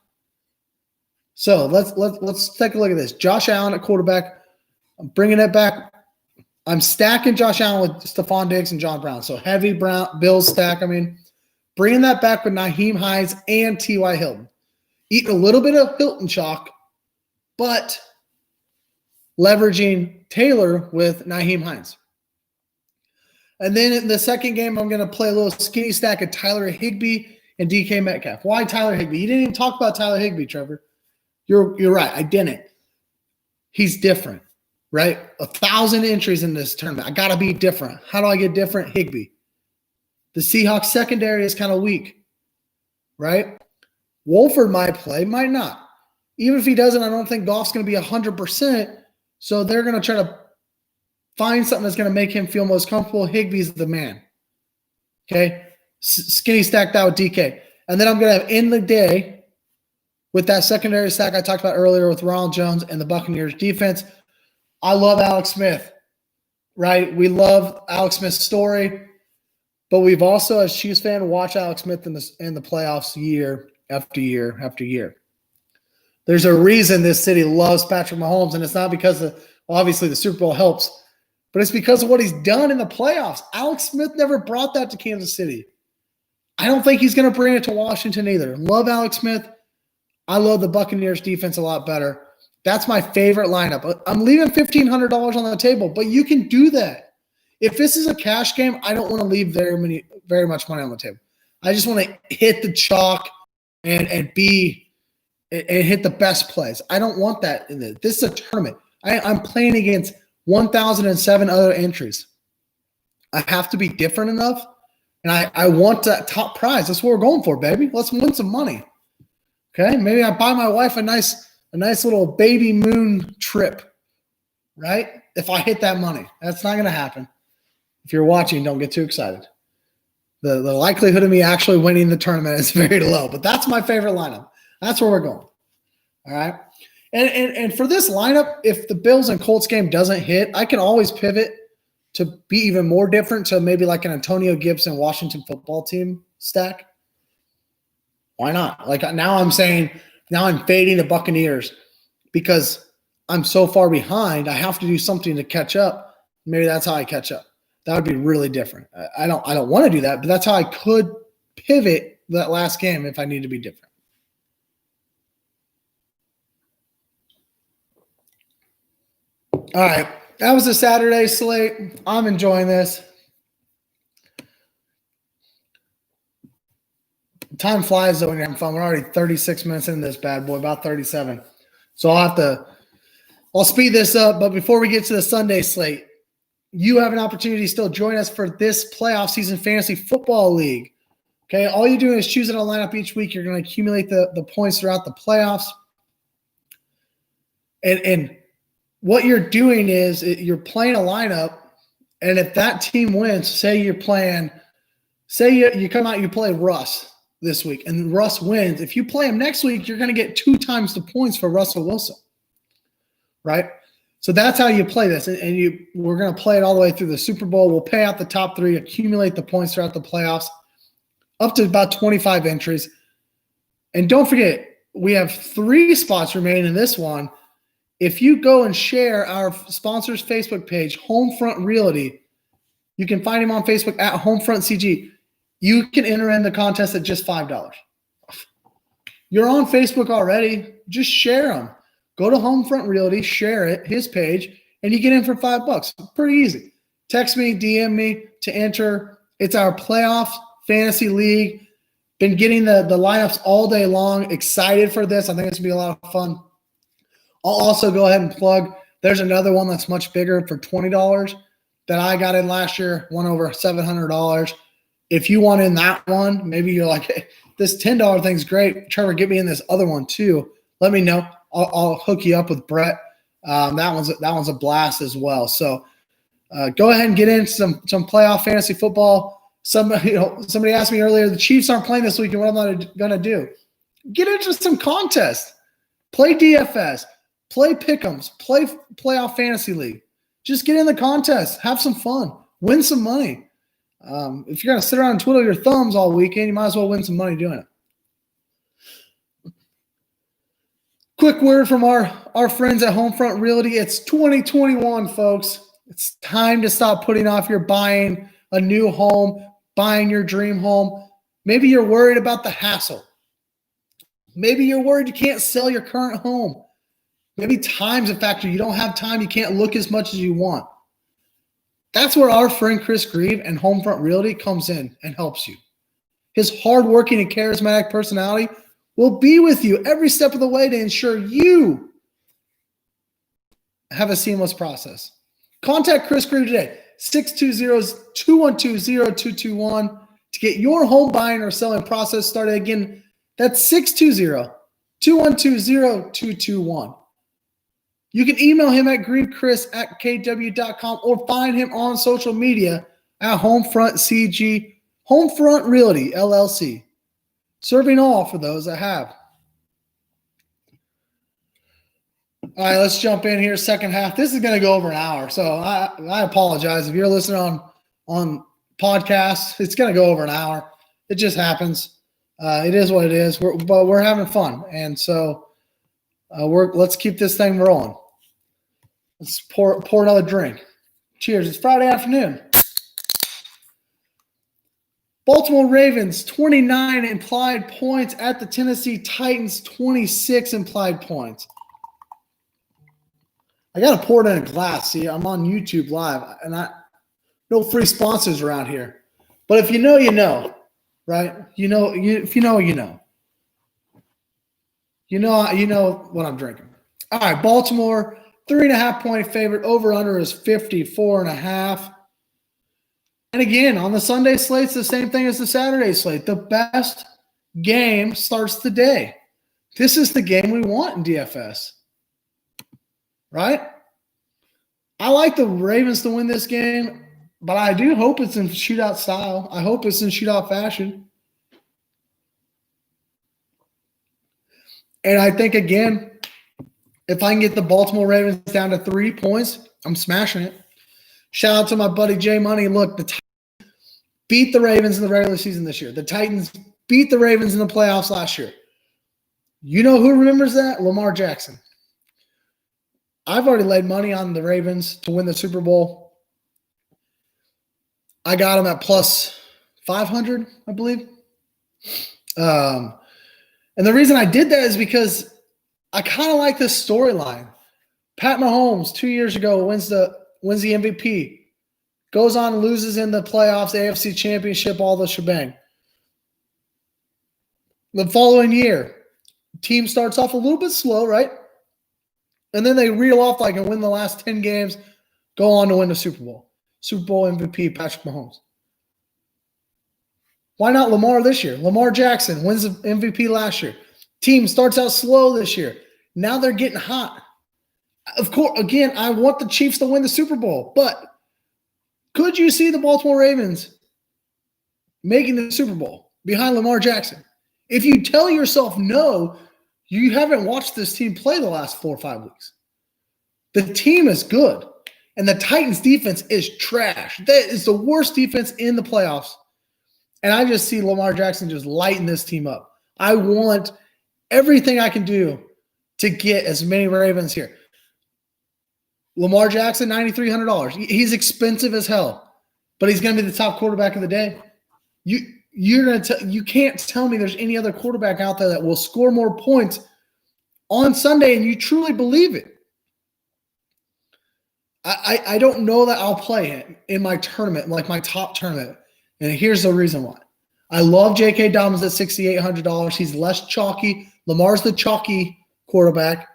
So let's take a look at this. Josh Allen at quarterback. I'm bringing it back. I'm stacking Josh Allen with Stephon Diggs and John Brown. So heavy Bills stack. I mean, bringing that back with Nyheim Hines and T.Y. Hilton. Eating a little bit of Hilton chalk, but leveraging Taylor with Nyheim Hines. And then in the second game, I'm going to play a little skinny stack of Tyler Higbee and DK Metcalf. Why Tyler Higbee? You didn't even talk about Tyler Higbee, Trevor. You're right. I didn't. He's different, right? 1,000 entries in this tournament. I got to be different. How do I get different? Higbee. The Seahawks secondary is kind of weak, right? Wolford might play, might not. Even if he doesn't, I don't think Goff's going to be 100%. So they're going to try to find something that's going to make him feel most comfortable. Higbee's the man. Okay? Skinny stack that with DK. And then I'm going to end the day with that secondary stack I talked about earlier with Ronald Jones and the Buccaneers defense. I love Alex Smith, right? We love Alex Smith's story, but we've also, as Chiefs fan, watched Alex Smith in the playoffs year after year after year. There's a reason this city loves Patrick Mahomes, and it's not because obviously the Super Bowl helps, but it's because of what he's done in the playoffs. Alex Smith never brought that to Kansas City. I don't think he's going to bring it to Washington either. Love Alex Smith. I love the Buccaneers defense a lot better. That's my favorite lineup. I'm leaving $1,500 on the table, but you can do that. If this is a cash game, I don't want to leave very much money on the table. I just want to hit the chalk and hit the best plays. I don't want that in this. This is a tournament. I'm playing against 1,007 other entries. I have to be different enough, and I want that top prize. That's what we're going for, baby. Let's win some money. Okay? Maybe I buy my wife a nice little baby moon trip, right? If I hit that money. That's not going to happen. If you're watching, don't get too excited. The likelihood of me actually winning the tournament is very low, but that's my favorite lineup. That's where we're going. All right? And for this lineup, if the Bills and Colts game doesn't hit, I can always pivot to be even more different to maybe like an Antonio Gibson Washington football team stack. Why not? Like now I'm fading the Buccaneers because I'm so far behind. I have to do something to catch up. Maybe that's how I catch up. That would be really different. I don't want to do that, but that's how I could pivot that last game if I need to be different. All right. That was a Saturday slate. I'm enjoying this. Time flies though when you're having fun. We're already 36 minutes into this bad boy, about 37. So I'll speed this up. But before we get to the Sunday slate, you have an opportunity to still join us for this playoff season fantasy football league. Okay. All you're doing is choosing a lineup each week. You're going to accumulate the points throughout the playoffs. And what you're doing is you're playing a lineup, and if that team wins, say you come out, you play Russ this week, and Russ wins. If you play him next week, you're going to get 2 times the points for Russell Wilson, right? So that's how you play this, and we're going to play it all the way through the Super Bowl. We'll pay out the top 3, accumulate the points throughout the playoffs, up to about 25 entries. And don't forget, we have 3 spots remaining in this one. If you go and share our sponsor's Facebook page, Homefront Realty, you can find him on Facebook at HomefrontCG. You can enter in the contest at just $5. You're on Facebook already. Just share them. Go to Homefront Realty, share it, his page, and you get in for $5. Pretty easy. Text me, DM me to enter. It's our playoff fantasy league. Been getting the lineups all day long. Excited for this. I think it's going to be a lot of fun. I'll also go ahead and plug. There's another one that's much bigger for $20 that I got in last year, won over $700. If you want in that one, maybe you're like, hey, this $10 thing's great. Trevor, get me in this other one too. Let me know. I'll hook you up with Brett. That one's a blast as well. So go ahead and get in some playoff fantasy football. Somebody asked me earlier, the Chiefs aren't playing this week, and what am I going to do? Get into some contests. Play DFS. Play pick'ems, play playoff fantasy league. Just get in the contest, have some fun, win some money. If you're gonna sit around and twiddle your thumbs all weekend, you might as well win some money doing it. Quick word from our friends at Homefront Realty. It's 2021, folks. It's time to stop putting off your buying a new home, buying your dream home. Maybe you're worried about the hassle. Maybe you're worried you can't sell your current home. Maybe time's a factor. You don't have time. You can't look as much as you want. That's where our friend Chris Grieve and Homefront Realty comes in and helps you. His hardworking and charismatic personality will be with you every step of the way to ensure you have a seamless process. Contact Chris Grieve today, 620-212-0221 to get your home buying or selling process started. Again, that's 620-212-0221. You can email him at grievechris@kw.com or find him on social media at HomefrontCG, Homefront Realty, LLC. Serving all for those that have. All right, let's jump in here. Second half. This is going to go over an hour, so I apologize. If you're listening on podcasts, it's going to go over an hour. It just happens. It is what it is. But we're having fun, and so let's keep this thing rolling. Let's pour another drink. Cheers. It's Friday afternoon. Baltimore Ravens, 29 implied points at the Tennessee Titans, 26 implied points. I got to pour it in a glass. See, I'm on YouTube Live, and no free sponsors around here. But if you know, you know, right? If you know, you know. You know what I'm drinking. All right, Baltimore, 3.5-point favorite. Over-under is 54.5. And again, on the Sunday slate, it's the same thing as the Saturday slate. The best game starts the day. This is the game we want in DFS, right? I like the Ravens to win this game, but I do hope it's in shootout style. I hope it's in shootout fashion. And I think, again, if I can get the Baltimore Ravens down to 3 points, I'm smashing it. Shout out to my buddy Jay Money. Look, the Titans beat the Ravens in the regular season this year. The Titans beat the Ravens in the playoffs last year. You know who remembers that? Lamar Jackson. I've already laid money on the Ravens to win the Super Bowl. I got them at plus 500, I believe. And the reason I did that is because I kind of like this storyline. Pat Mahomes 2 years ago wins the MVP. Goes on and loses in the playoffs, AFC Championship, all the shebang. The following year, team starts off a little bit slow, right? And then they reel off like and win the last 10 games, go on to win the Super Bowl. Super Bowl MVP, Patrick Mahomes. Why not Lamar this year? Lamar Jackson wins the MVP last year. Team starts out slow this year. Now they're getting hot. Of course, again, I want the Chiefs to win the Super Bowl, but could you see the Baltimore Ravens making the Super Bowl behind Lamar Jackson? If you tell yourself no, you haven't watched this team play the last 4 or 5 weeks. The team is good, and the Titans' defense is trash. That is the worst defense in the playoffs, and I just see Lamar Jackson just lighting this team up. I want everything I can do to get as many Ravens here. Lamar Jackson, $9,300. He's expensive as hell, but he's going to be the top quarterback of the day. You can't tell me there's any other quarterback out there that will score more points on Sunday, and you truly believe it. I don't know that I'll play him in my tournament, like my top tournament, and here's the reason why. I love J.K. Dobbins at $6,800. He's less chalky. Lamar's the chalky quarterback.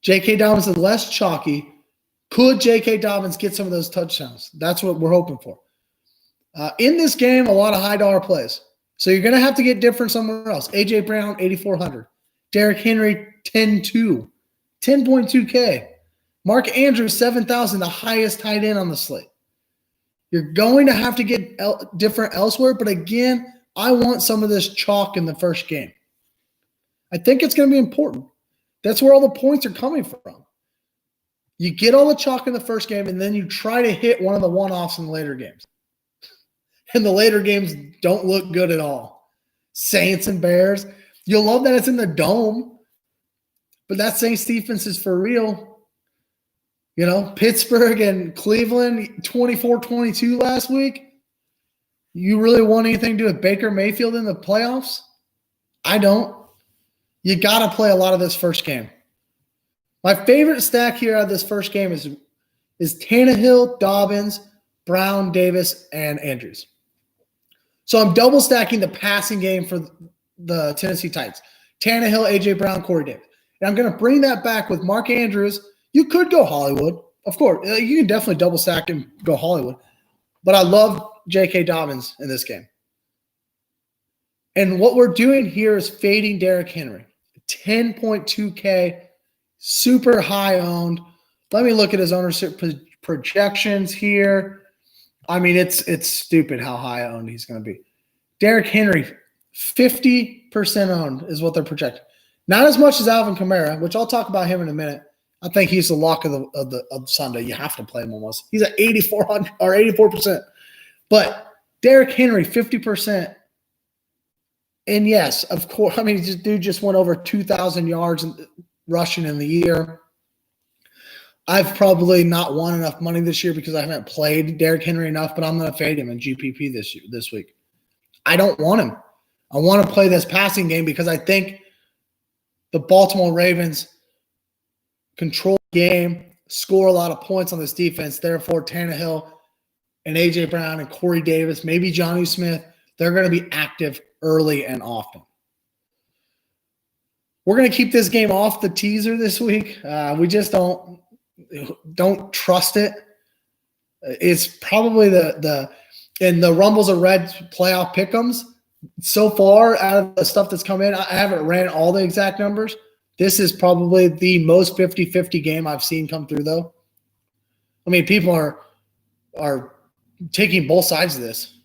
J.K. Dobbins is less chalky. Could J.K. Dobbins get some of those touchdowns? That's what we're hoping for. In this game, a lot of high-dollar plays. So you're going to have to get different somewhere else. A.J. Brown, $8,400. Derrick Henry, 10.2. 10.2K. Mark Andrews, $7,000, the highest tight end on the slate. You're going to have to get different elsewhere, but again, I want some of this chalk in the first game. I think it's going to be important. That's where all the points are coming from. You get all the chalk in the first game, and then you try to hit one of the one-offs in the later games. And the later games don't look good at all. Saints and Bears. You'll love that it's in the dome, but that Saints defense is for real. You know, Pittsburgh and Cleveland, 24-22 last week. You really want anything to do with Baker Mayfield in the playoffs? I don't. You got to play a lot of this first game. My favorite stack here out of this first game is Tannehill, Dobbins, Brown, Davis, and Andrews. So I'm double stacking the passing game for the Tennessee Titans. Tannehill, A.J. Brown, Corey Davis. And I'm going to bring that back with Mark Andrews. You could go Hollywood. Of course, you can definitely double stack and go Hollywood. But I love J.K. Dobbins in this game. And what we're doing here is fading Derrick Henry. 10.2K, super high owned. Let me look at his ownership projections here. I mean, it's stupid how high owned he's going to be. Derrick Henry, 50% owned is what they're projecting. Not as much as Alvin Kamara, which I'll talk about him in a minute. I think he's the lock of Sunday. You have to play him almost. He's at 8400 or 84%. But Derrick Henry, 50%. And yes, of course, I mean, this dude just went over 2,000 yards rushing in the year. I've probably not won enough money this year because I haven't played Derrick Henry enough, but I'm going to fade him in GPP this week. I don't want him. I want to play this passing game because I think the Baltimore Ravens control game, score a lot of points on this defense. Therefore, Tannehill and A.J. Brown and Corey Davis, maybe Jonnu Smith, they're going to be active early and often. We're going to keep this game off the teaser this week. We just don't trust it. It's probably in the Rumbles of Red playoff pick'ems. So far, out of the stuff that's come in, I haven't ran all the exact numbers. This is probably the most 50-50 game I've seen come through, though. I mean, people are taking both sides of this.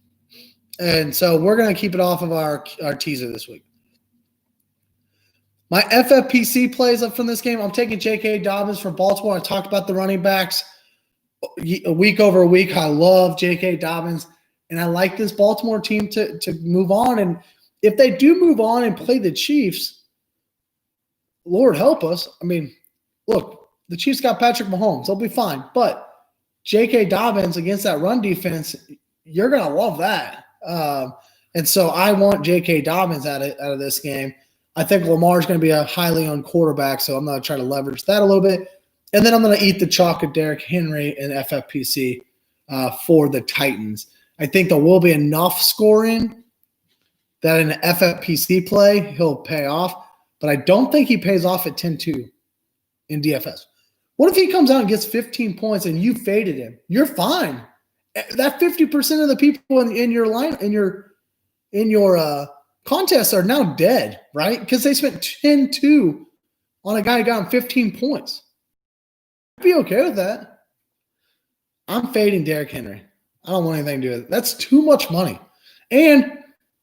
And so we're going to keep it off of our teaser this week. My FFPC plays up from this game. I'm taking J.K. Dobbins from Baltimore. I talked about the running backs week over week. I love J.K. Dobbins, and I like this Baltimore team to move on. And if they do move on and play the Chiefs, Lord help us. I mean, look, the Chiefs got Patrick Mahomes. They'll be fine. But J.K. Dobbins against that run defense, you're going to love that. And so I want J.K. Dobbins out of this game. I think Lamar's going to be a highly owned quarterback, so I'm going to try to leverage that a little bit. And then I'm going to eat the chalk of Derrick Henry and FFPC for the Titans. I think there will be enough scoring that in an FFPC play he'll pay off, but I don't think he pays off at 10-2 in DFS. What if he comes out and gets 15 points and you faded him? You're fine. That 50% of the people in your line in your contests are now dead, right? Because they spent 10-2 on a guy who got him 15 points. I'd be okay with that. I'm fading Derrick Henry. I don't want anything to do with it. That's too much money. And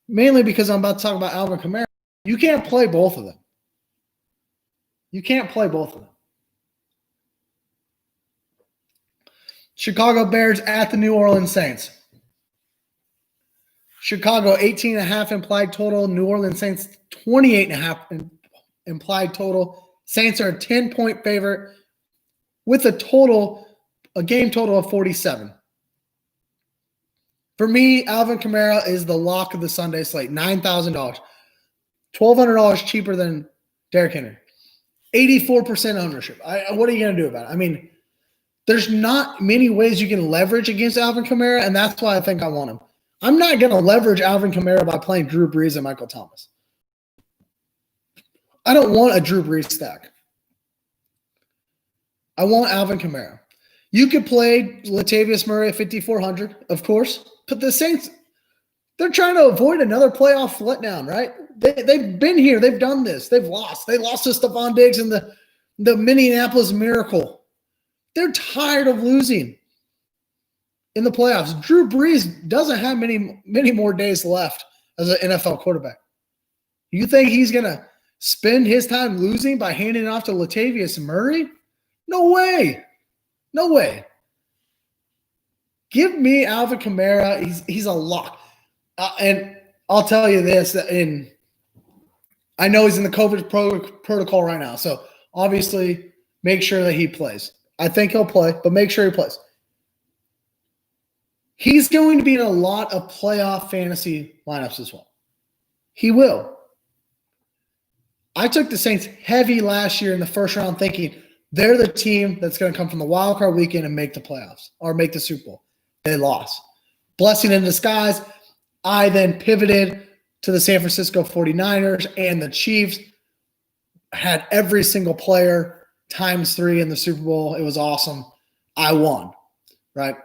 mainly because I'm about to talk about Alvin Kamara. You can't play both of them. You can't play both of them. Chicago Bears at the New Orleans Saints. Chicago, 18.5 implied total. New Orleans Saints, 28.5 implied total. Saints are a 10-point favorite with a game total of 47. For me, Alvin Kamara is the lock of the Sunday slate, $9,000. $1,200 cheaper than Derrick Henry. 84% ownership. What are you going to do about it? I mean, there's not many ways you can leverage against Alvin Kamara, and that's why I think I want him. I'm not going to leverage Alvin Kamara by playing Drew Brees and Michael Thomas. I don't want a Drew Brees stack. I want Alvin Kamara. You could play Latavius Murray at 5,400, of course, but the Saints, they're trying to avoid another playoff letdown, right? They've been here. They've done this. They've lost. They lost to Stephon Diggs in the Minneapolis Miracle. They're tired of losing in the playoffs. Drew Brees doesn't have many more days left as an NFL quarterback. You think he's going to spend his time losing by handing it off to Latavius Murray? No way. No way. Give me Alvin Kamara. He's a lock. And I'll tell you this, I know he's in the COVID protocol right now, so obviously make sure that he plays. I think he'll play, but make sure he plays. He's going to be in a lot of playoff fantasy lineups as well. He will. I took the Saints heavy last year in the first round thinking they're the team that's going to come from the wild card weekend and make the playoffs or make the Super Bowl. They lost. Blessing in disguise, I then pivoted to the San Francisco 49ers, and the Chiefs had every single player ×3 in the Super Bowl. It was awesome. I won, right?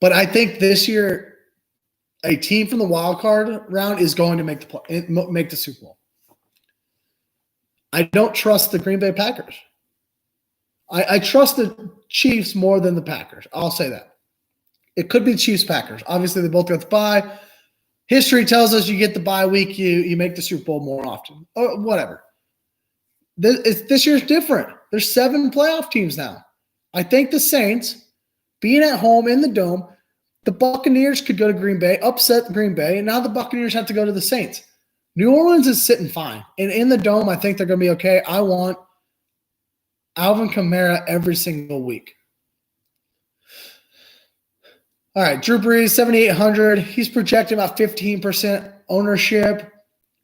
But I think this year, a team from the wild card round is going to make the Super Bowl. I don't trust the Green Bay Packers. I trust the Chiefs more than the Packers. I'll say that. It could be Chiefs-Packers. Obviously, they both got the bye. History tells us you get the bye week, you make the Super Bowl more often. Or whatever. This year's different. There's 7 playoff teams now. I think the Saints, being at home in the Dome, the Buccaneers could go to Green Bay, upset Green Bay, and now the Buccaneers have to go to the Saints. New Orleans is sitting fine. And in the Dome, I think they're going to be okay. I want Alvin Kamara every single week. All right, Drew Brees, 7,800. He's projecting about 15% ownership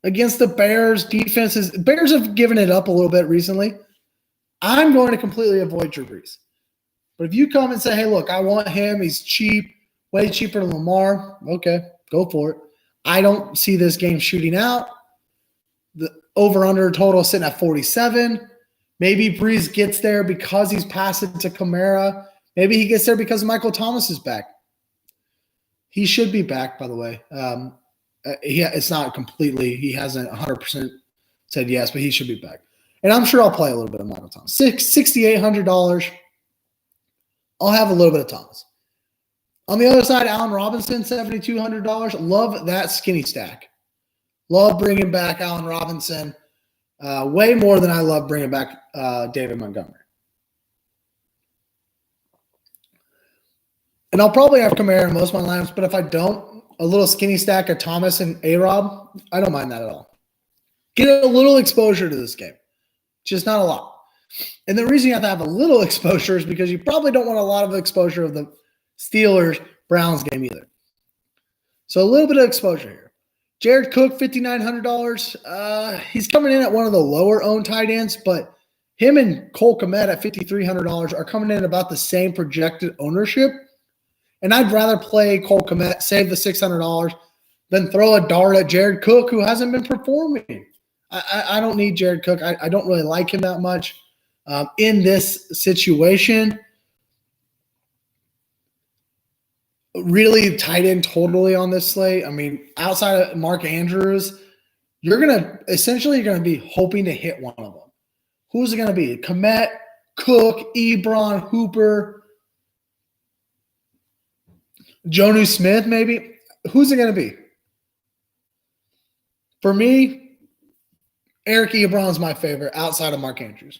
against the Bears defenses. Bears have given it up a little bit recently. I'm going to completely avoid Drew Brees. But if you come and say, hey, look, I want him. He's cheap, way cheaper than Lamar. Okay, go for it. I don't see this game shooting out. The over-under total sitting at 47. Maybe Brees gets there because he's passing to Kamara. Maybe he gets there because Michael Thomas is back. He should be back, by the way. It's not completely – he hasn't 100% said yes, but he should be back. And I'm sure I'll play a little bit of Michael Thomas. $6,800. I'll have a little bit of Thomas. On the other side, Allen Robinson, $7,200. Love that skinny stack. Love bringing back Allen Robinson way more than I love bringing back David Montgomery. And I'll probably have Kamara in most of my lineups, but if I don't, a little skinny stack of Thomas and A-Rob, I don't mind that at all. Get a little exposure to this game. Just not a lot. And the reason you have to have a little exposure is because you probably don't want a lot of exposure of the Steelers-Browns game either. So a little bit of exposure here. Jared Cook, $5,900. He's coming in at one of the lower-owned tight ends, but him and Cole Kmet at $5,300 are coming in about the same projected ownership. And I'd rather play Cole Kmet, save the $600, than throw a dart at Jared Cook, who hasn't been performing. I don't need Jared Cook. I don't really like him that much in this situation. Really tight end totally on this slate. I mean, outside of Mark Andrews, you're going to be hoping to hit one of them. Who's it going to be? Kmet, Cook, Ebron, Hooper, Jonnu Smith, maybe? Who's it going to be? For me, Eric Ebron's my favorite outside of Mark Andrews.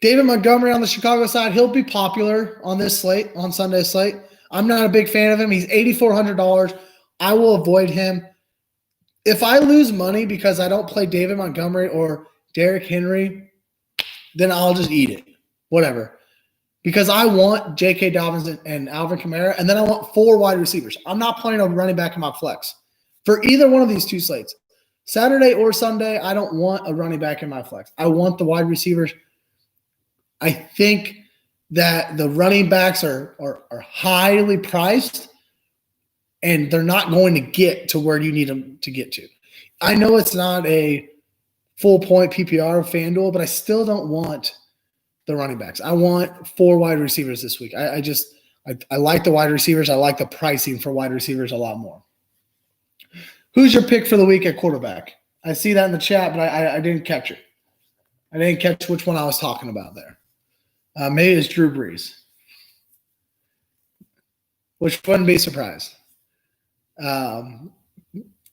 David Montgomery on the Chicago side, he'll be popular on this slate, on Sunday's slate. I'm not a big fan of him. He's $8,400. I will avoid him. If I lose money because I don't play David Montgomery or Derrick Henry, then I'll just eat it. Whatever. Because I want J.K. Dobbins and Alvin Kamara, and then I want 4 wide receivers. I'm not playing a running back in my flex. For either one of these two slates, Saturday or Sunday, I don't want a running back in my flex. I want the wide receivers. I think that the running backs are highly priced, and they're not going to get to where you need them to get to. I know it's not a full-point PPR of FanDuel, but I still don't want the running backs. I want 4 wide receivers this week. I like the wide receivers. I like the pricing for wide receivers a lot more. Who's your pick for the week at quarterback? I see that in the chat, but I didn't catch it. I didn't catch which one I was talking about there. Maybe it's Drew Brees, which wouldn't be surprised.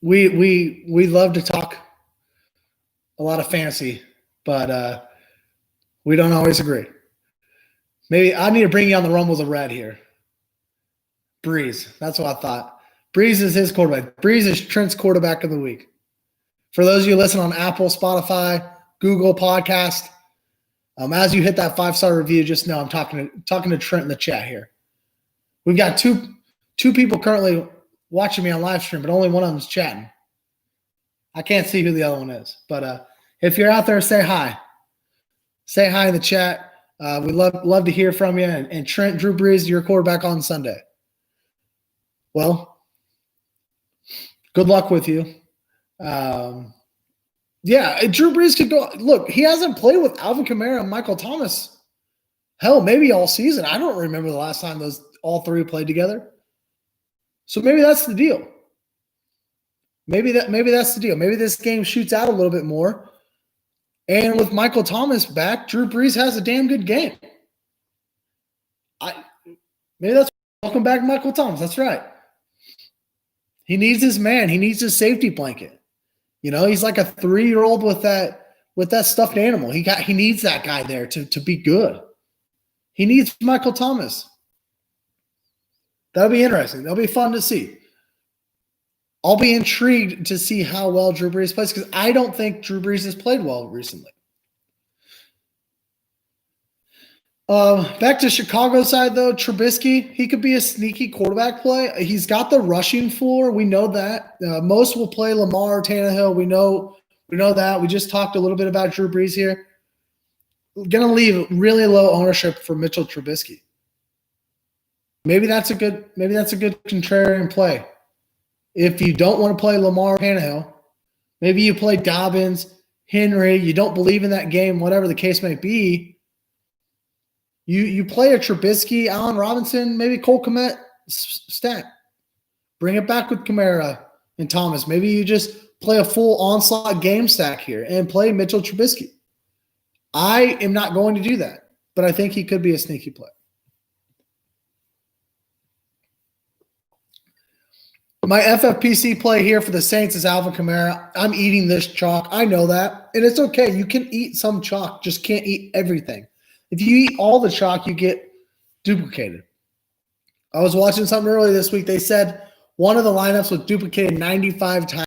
We love to talk a lot of fantasy, but we don't always agree. Maybe I need to bring you on the rumbles of red here. Brees, that's what I thought. Brees is his quarterback. Brees is Trent's quarterback of the week. For those of you listening on Apple, Spotify, Google Podcast, as you hit that 5-star review, just know I'm talking to Trent in the chat here. We've got two people currently watching me on live stream, but only one of them is chatting. I can't see who the other one is, but if you're out there, say hi. Say hi in the chat. We'd love to hear from you. And Trent, Drew Brees, your quarterback on Sunday. Well, good luck with you. Yeah, Drew Brees could go. Look, he hasn't played with Alvin Kamara and Michael Thomas. Hell, maybe all season. I don't remember the last time all 3 played together. So maybe that's the deal. Maybe that's the deal. Maybe this game shoots out a little bit more. And with Michael Thomas back, Drew Brees has a damn good game. Maybe that's welcome back, Michael Thomas. That's right. He needs his man. He needs his safety blanket. You know, he's like a 3-year-old with that stuffed animal. He needs that guy there to be good. He needs Michael Thomas. That'll be interesting. That'll be fun to see. I'll be intrigued to see how well Drew Brees plays because I don't think Drew Brees has played well recently. Back to Chicago side, though, Trubisky, he could be a sneaky quarterback play. He's got the rushing floor. We know that. Most will play Lamar or Tannehill. We know that. We just talked a little bit about Drew Brees here. going to leave really low ownership for Mitchell Trubisky. Maybe that's a good contrarian play. If you don't want to play Lamar Tannehill, maybe you play Dobbins, Henry. You don't believe in that game, whatever the case may be. You play a Trubisky, Allen Robinson, maybe Cole Kmet stack. Bring it back with Kamara and Thomas. Maybe you just play a full onslaught game stack here and play Mitchell Trubisky. I am not going to do that, but I think he could be a sneaky play. My FFPC play here for the Saints is Alvin Kamara. I'm eating this chalk. I know that. And it's okay. You can eat some chalk, just can't eat everything. If you eat all the chalk, you get duplicated. I was watching something earlier this week. They said one of the lineups was duplicated 95 times.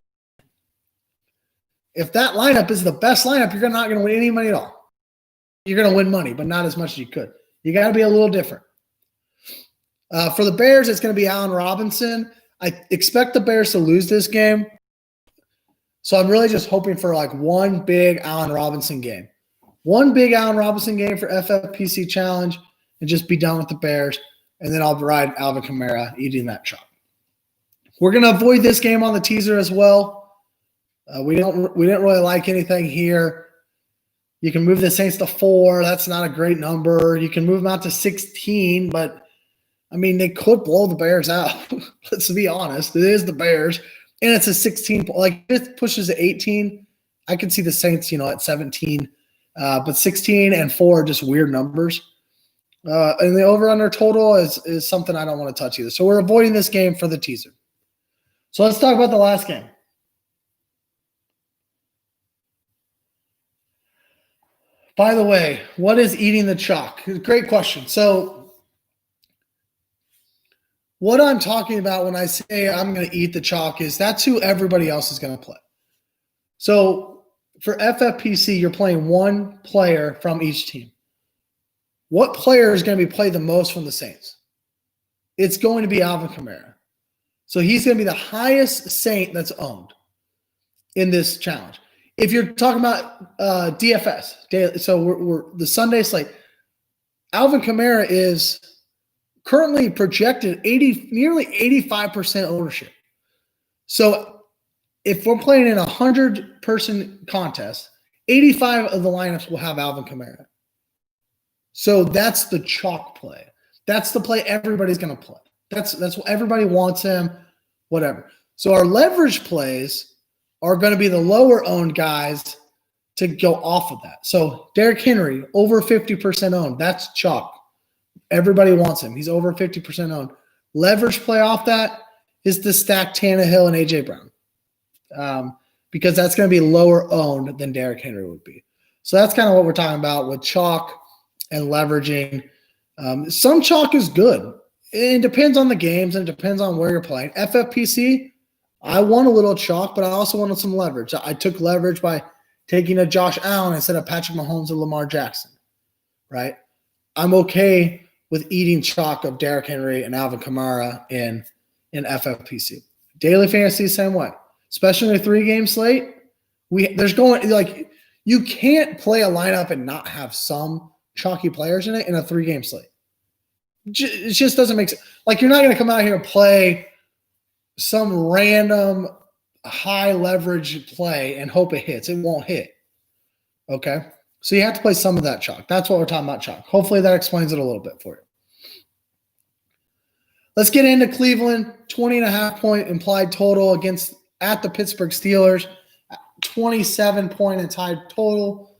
If that lineup is the best lineup, you're not going to win any money at all. You're going to win money, but not as much as you could. You got to be a little different. For the Bears, it's going to be Allen Robinson. I expect the Bears to lose this game. So I'm really just hoping for like one big Allen Robinson game. One big Allen Robinson game for FFPC challenge and just be done with the Bears. And then I'll ride Alvin Kamara eating that chalk. We're going to avoid this game on the teaser as well. We didn't really like anything here. You can move the Saints to 4. That's not a great number. You can move them out to 16, but I mean, they could blow the Bears out. Let's be honest. It is the Bears. And it's a 16. Like, it pushes to 18. I could see the Saints, at 17. But 16 and 4 are just weird numbers. And the over-under total is something I don't want to touch either. So we're avoiding this game for the teaser. So let's talk about the last game. By the way, what is eating the chalk? Great question. So what I'm talking about when I say I'm going to eat the chalk is that's who everybody else is going to play. So for FFPC, you're playing one player from each team. What player is going to be played the most from the Saints? It's going to be Alvin Kamara. So he's going to be the highest Saint that's owned in this challenge. If you're talking about DFS, daily, so we're the Sunday slate, Alvin Kamara is currently projected nearly 85% ownership. So if we're playing in a 100-person contest, 85 of the lineups will have Alvin Kamara. So that's the chalk play. That's the play everybody's going to play. That's what everybody wants him, whatever. So our leverage plays are going to be the lower-owned guys to go off of that. So Derrick Henry, over 50% owned. That's chalk. Everybody wants him. He's over 50% owned. Leverage play off that is to stack Tannehill and A.J. Brown because that's going to be lower owned than Derrick Henry would be. So that's kind of what we're talking about with chalk and leveraging. Some chalk is good. It depends on the games and it depends on where you're playing. FFPC, I want a little chalk, but I also wanted some leverage. I took leverage by taking a Josh Allen instead of Patrick Mahomes and Lamar Jackson, right? I'm okay with eating chalk of Derrick Henry and Alvin Kamara in FFPC. Daily fantasy, same way. Especially in a 3-game slate. You can't play a lineup and not have some chalky players in it in a 3-game slate. It just doesn't make sense. Like, you're not going to come out here and play some random high leverage play and hope it hits. It won't hit. Okay? So you have to play some of that chalk. That's what we're talking about, chalk. Hopefully that explains it a little bit for you. Let's get into Cleveland. 20.5-point implied total at the Pittsburgh Steelers. 27-point implied total.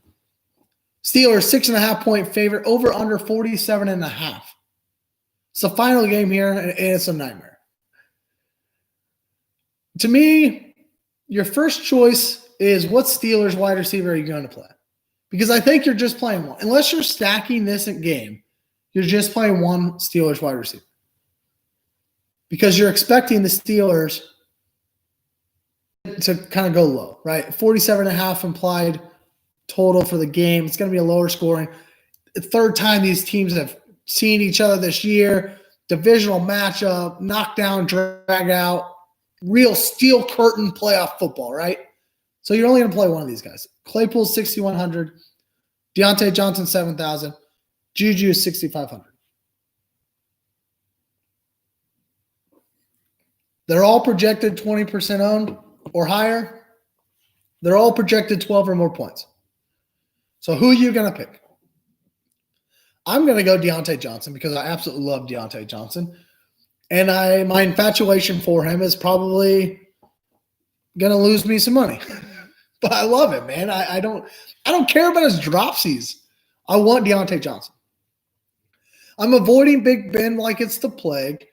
Steelers 6.5-point favorite. Over under 47.5. It's the final game here, and it's a nightmare. To me, your first choice is what Steelers wide receiver are you going to play? Because I think you're just playing one. Unless you're stacking this game, you're just playing one Steelers wide receiver. Because you're expecting the Steelers to kind of go low, right? 47.5 implied total for the game. It's going to be a lower scoring. The third time these teams have seen each other this year. Divisional matchup, knockdown, drag out, real steel curtain playoff football, right? So you're only going to play one of these guys. Claypool's 6,100. Deontay Johnson, 7,000. Juju is 6,500. They're all projected 20% owned or higher. They're all projected 12 or more points. So who are you going to pick? I'm going to go Deontay Johnson because I absolutely love Deontay Johnson. And my infatuation for him is probably going to lose me some money. But I love it, man. I don't care about his dropsies. I want Deontay Johnson. I'm avoiding Big Ben like it's the plague.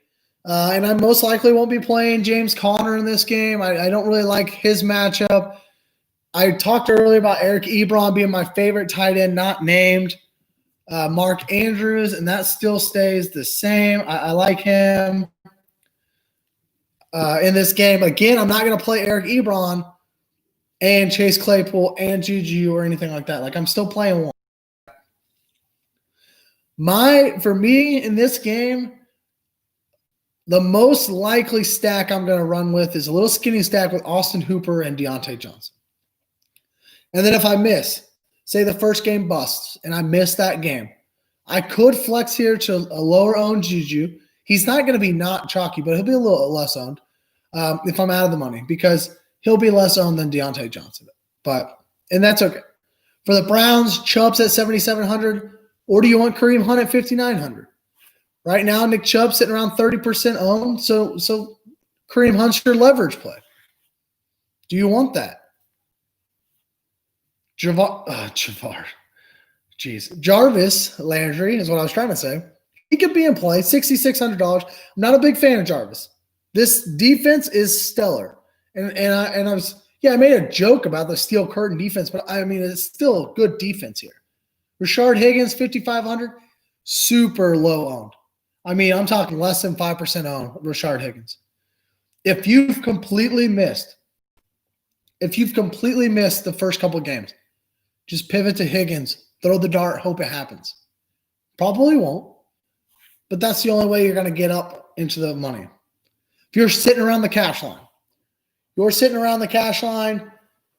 And I most likely won't be playing James Conner in this game. I don't really like his matchup. I talked earlier about Eric Ebron being my favorite tight end, not named. Mark Andrews, and that still stays the same. I like him in this game. Again, I'm not going to play Eric Ebron and Chase Claypool and Juju or anything like that. Like, I'm still playing one. For me in this game, the most likely stack I'm going to run with is a little skinny stack with Austin Hooper and Deontay Johnson. And then if I miss, say the first game busts and I miss that game, I could flex here to a lower owned Juju. He's not going to be not chalky, but he'll be a little less owned if I'm out of the money because he'll be less owned than Deontay Johnson. And that's okay. For the Browns, Chubb's at 7,700, or do you want Kareem Hunt at 5,900? Right now, Nick Chubb sitting around 30% owned, so Kareem Hunt's your leverage play. Do you want that? Jarvis Landry is what I was trying to say. He could be in play, $6,600. I'm not a big fan of Jarvis. This defense is stellar, and I made a joke about the steel curtain defense, but I mean it's still a good defense here. Rashard Higgins, 5,500, super low owned. I mean, I'm talking less than 5% owned Rashard Higgins. If you've completely missed the first couple of games, just pivot to Higgins, throw the dart, hope it happens. Probably won't, but that's the only way you're going to get up into the money. If you're sitting around the cash line,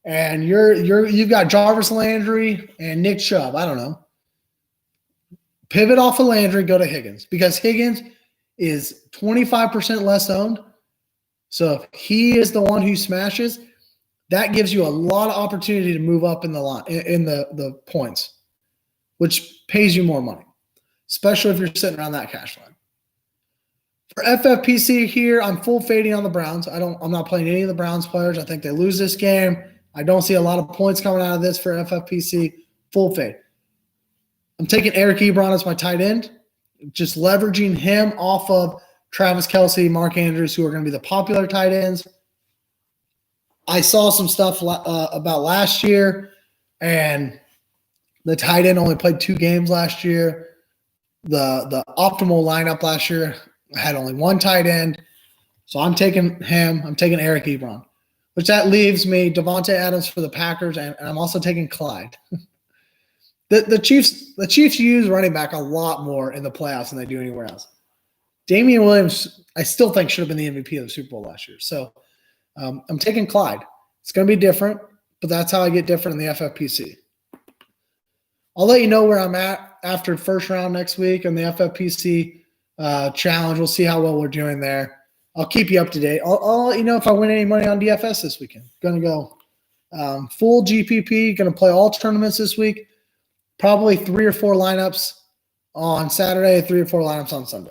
and you've got Jarvis Landry and Nick Chubb, I don't know. Pivot off of Landry, go to Higgins because Higgins is 25% less owned. So if he is the one who smashes, that gives you a lot of opportunity to move up in the line in the points, which pays you more money, especially if you're sitting around that cash line. For FFPC here, I'm full fading on the Browns. I'm not playing any of the Browns players. I think they lose this game. I don't see a lot of points coming out of this for FFPC. Full fade. I'm taking Eric Ebron as my tight end, just leveraging him off of Travis Kelce, Mark Andrews, who are going to be the popular tight ends. I saw some stuff about last year, and the tight end only played 2 games last year. The optimal lineup last year had only one tight end. So I'm taking him. I'm taking Eric Ebron, which that leaves me Devontae Adams for the Packers, and I'm also taking Clyde. The Chiefs use running back a lot more in the playoffs than they do anywhere else. Damian Williams, I still think, should have been the MVP of the Super Bowl last year. So I'm taking Clyde. It's going to be different, but that's how I get different in the FFPC. I'll let you know where I'm at after first round next week in the FFPC challenge. We'll see how well we're doing there. I'll keep you up to date. I'll let you know if I win any money on DFS this weekend. Going to go full GPP. Going to play all tournaments this week. Probably 3 or 4 lineups on Saturday, 3 or 4 lineups on Sunday.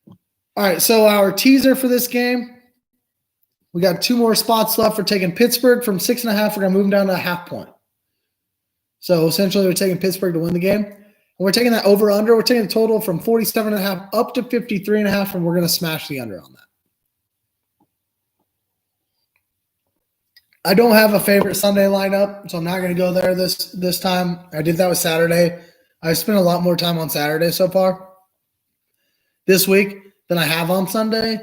All right, so our teaser for this game, we got 2 more spots left for taking Pittsburgh from 6.5. We're going to move them down to a half point. So essentially, we're taking Pittsburgh to win the game. And we're taking that over-under. We're taking the total from 47.5 up to 53.5, and we're going to smash the under on that. I don't have a favorite Sunday lineup, so I'm not going to go there this time. I did that with Saturday. I spent a lot more time on Saturday so far this week than I have on Sunday.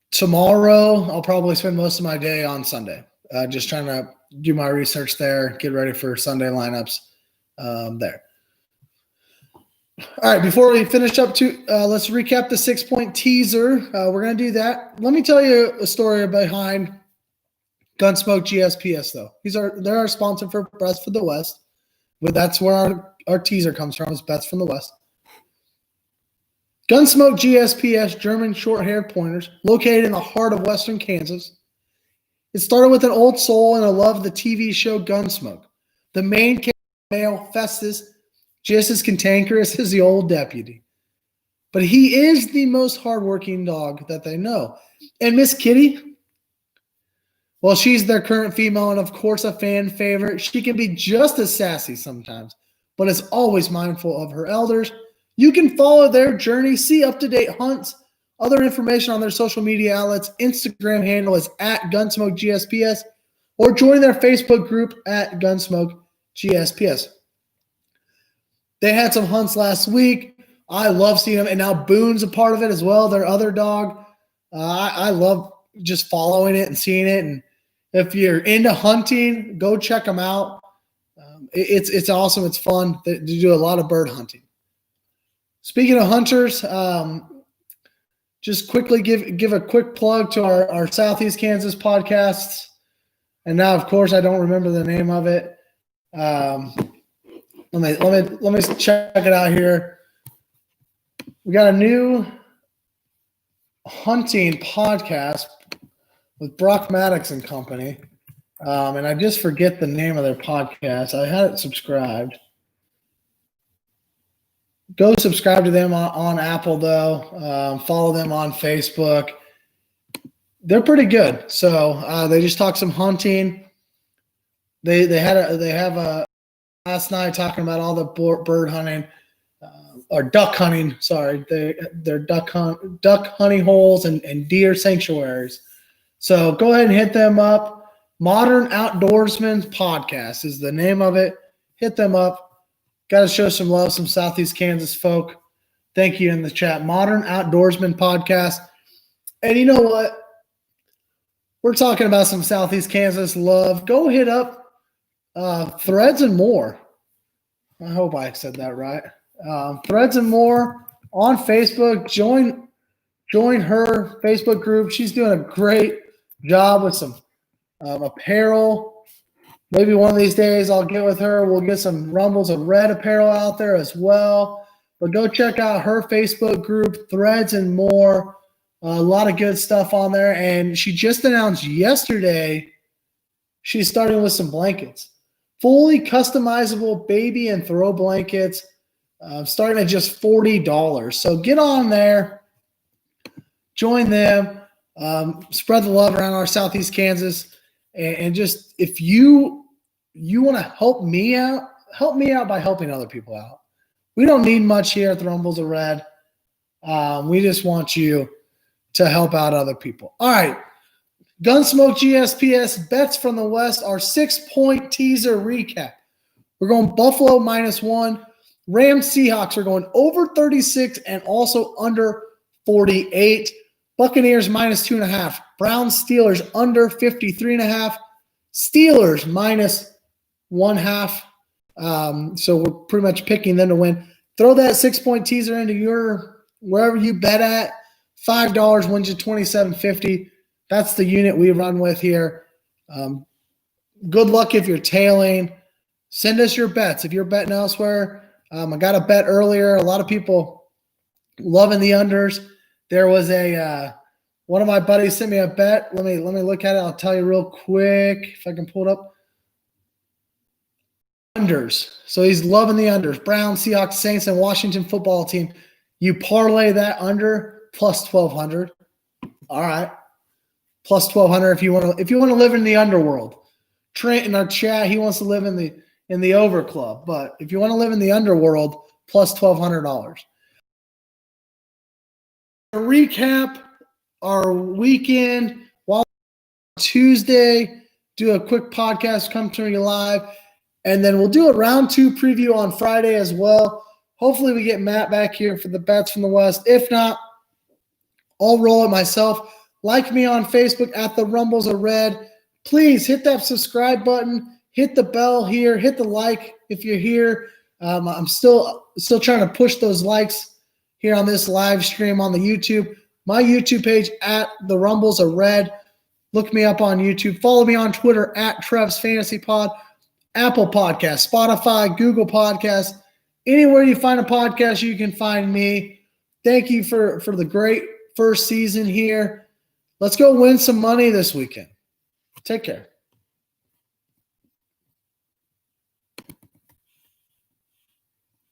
Tomorrow, I'll probably spend most of my day on Sunday, just trying to do my research there, get ready for Sunday lineups there. All right, before we finish up, let's recap the 6-point teaser. We're going to do that. Let me tell you a story behind Gunsmoke GSPS, though. They're our sponsor for Bets from the West. But that's where our teaser comes from, is Bets from the West. Gunsmoke GSPS, German short-haired pointers, located in the heart of western Kansas. It started with an old soul and a love of the TV show Gunsmoke. The main male, Festus, just as cantankerous as the old deputy. But he is the most hardworking dog that they know. And Miss Kitty, well, she's their current female and, of course, a fan favorite. She can be just as sassy sometimes, but is always mindful of her elders. You can follow their journey, see up-to-date hunts, other information on their social media outlets. Instagram handle is at Gunsmoke GSPS, or join their Facebook group at Gunsmoke GSPS. They had some hunts last week. I love seeing them, and now Boone's a part of it as well, their other dog. I love just following it and seeing it, and if you're into hunting, go check them out. It's awesome. It's fun. They do a lot of bird hunting. Speaking of hunters, just quickly give a quick plug to our Southeast Kansas podcasts. And now, of course, I don't remember the name of it. Let me check it out here. We got a new hunting podcast with Brock Maddox and company. And I just forget the name of their podcast. I had it subscribed. Go subscribe to them on Apple, though. Follow them on Facebook. They're pretty good. So they just talk some hunting. They have a last night talking about all the bird hunting or duck hunting. Sorry, they're duck hunting holes and deer sanctuaries. So go ahead and hit them up. Modern Outdoorsman Podcast is the name of it. Hit them up. Got to show some love, some Southeast Kansas folk. Thank you in the chat. Modern Outdoorsman Podcast. And you know what? We're talking about some Southeast Kansas love. Go hit up Threads and More. I hope I said that right. Threads and More on Facebook. Join her Facebook group. She's doing a great job with some apparel. Maybe one of these days I'll get with her. We'll get some Rumbles of Red apparel out there as well. But go check out her Facebook group, Threads and More. A lot of good stuff on there. And she just announced yesterday she's starting with some blankets. Fully customizable baby and throw blankets, starting at just $40. So get on there. Join them. Spread the love around our Southeast Kansas. And just if you want to help me out by helping other people out. We don't need much here at the Rumbles of Red. We just want you to help out other people. All right. Gunsmoke GSPS, Bets from the West, our 6-point teaser recap. We're going Buffalo -1. Rams Seahawks are going over 36 and also under 48. Buccaneers -2.5. Browns Steelers under 53.5. Steelers -1.5. So we're pretty much picking them to win. Throw that 6-point teaser into your wherever you bet at. $5 wins you $27.50. That's the unit we run with here. Good luck if you're tailing. Send us your bets if you're betting elsewhere. I got a bet earlier. A lot of people loving the unders. There was one of my buddies sent me a bet. Let me look at it. I'll tell you real quick if I can pull it up. Unders. So he's loving the unders. Browns, Seahawks, Saints, and Washington football team. You parlay that under plus 1,200. All right. Plus 1,200 if you want to live in the underworld. Trent in our chat, he wants to live in the over club. But if you want to live in the underworld, plus $1,200. Recap our weekend while Tuesday, do a quick podcast, come to you live, and then we'll do a round 2 preview on Friday as well. Hopefully we get Matt back here for the Bets from the West. If not, I'll roll it myself. Like me on Facebook at the Rumbles of Red. Please hit that subscribe button, hit the bell here, hit the like if you're here. I'm still trying to push those likes here on this live stream on the YouTube. My YouTube page at the Rumbles of Red. Look me up on YouTube. Follow me on Twitter at Trev's Fantasy Pod, Apple Podcasts, Spotify, Google Podcasts. Anywhere you find a podcast, you can find me. Thank you for the great first season here. Let's go win some money this weekend. Take care.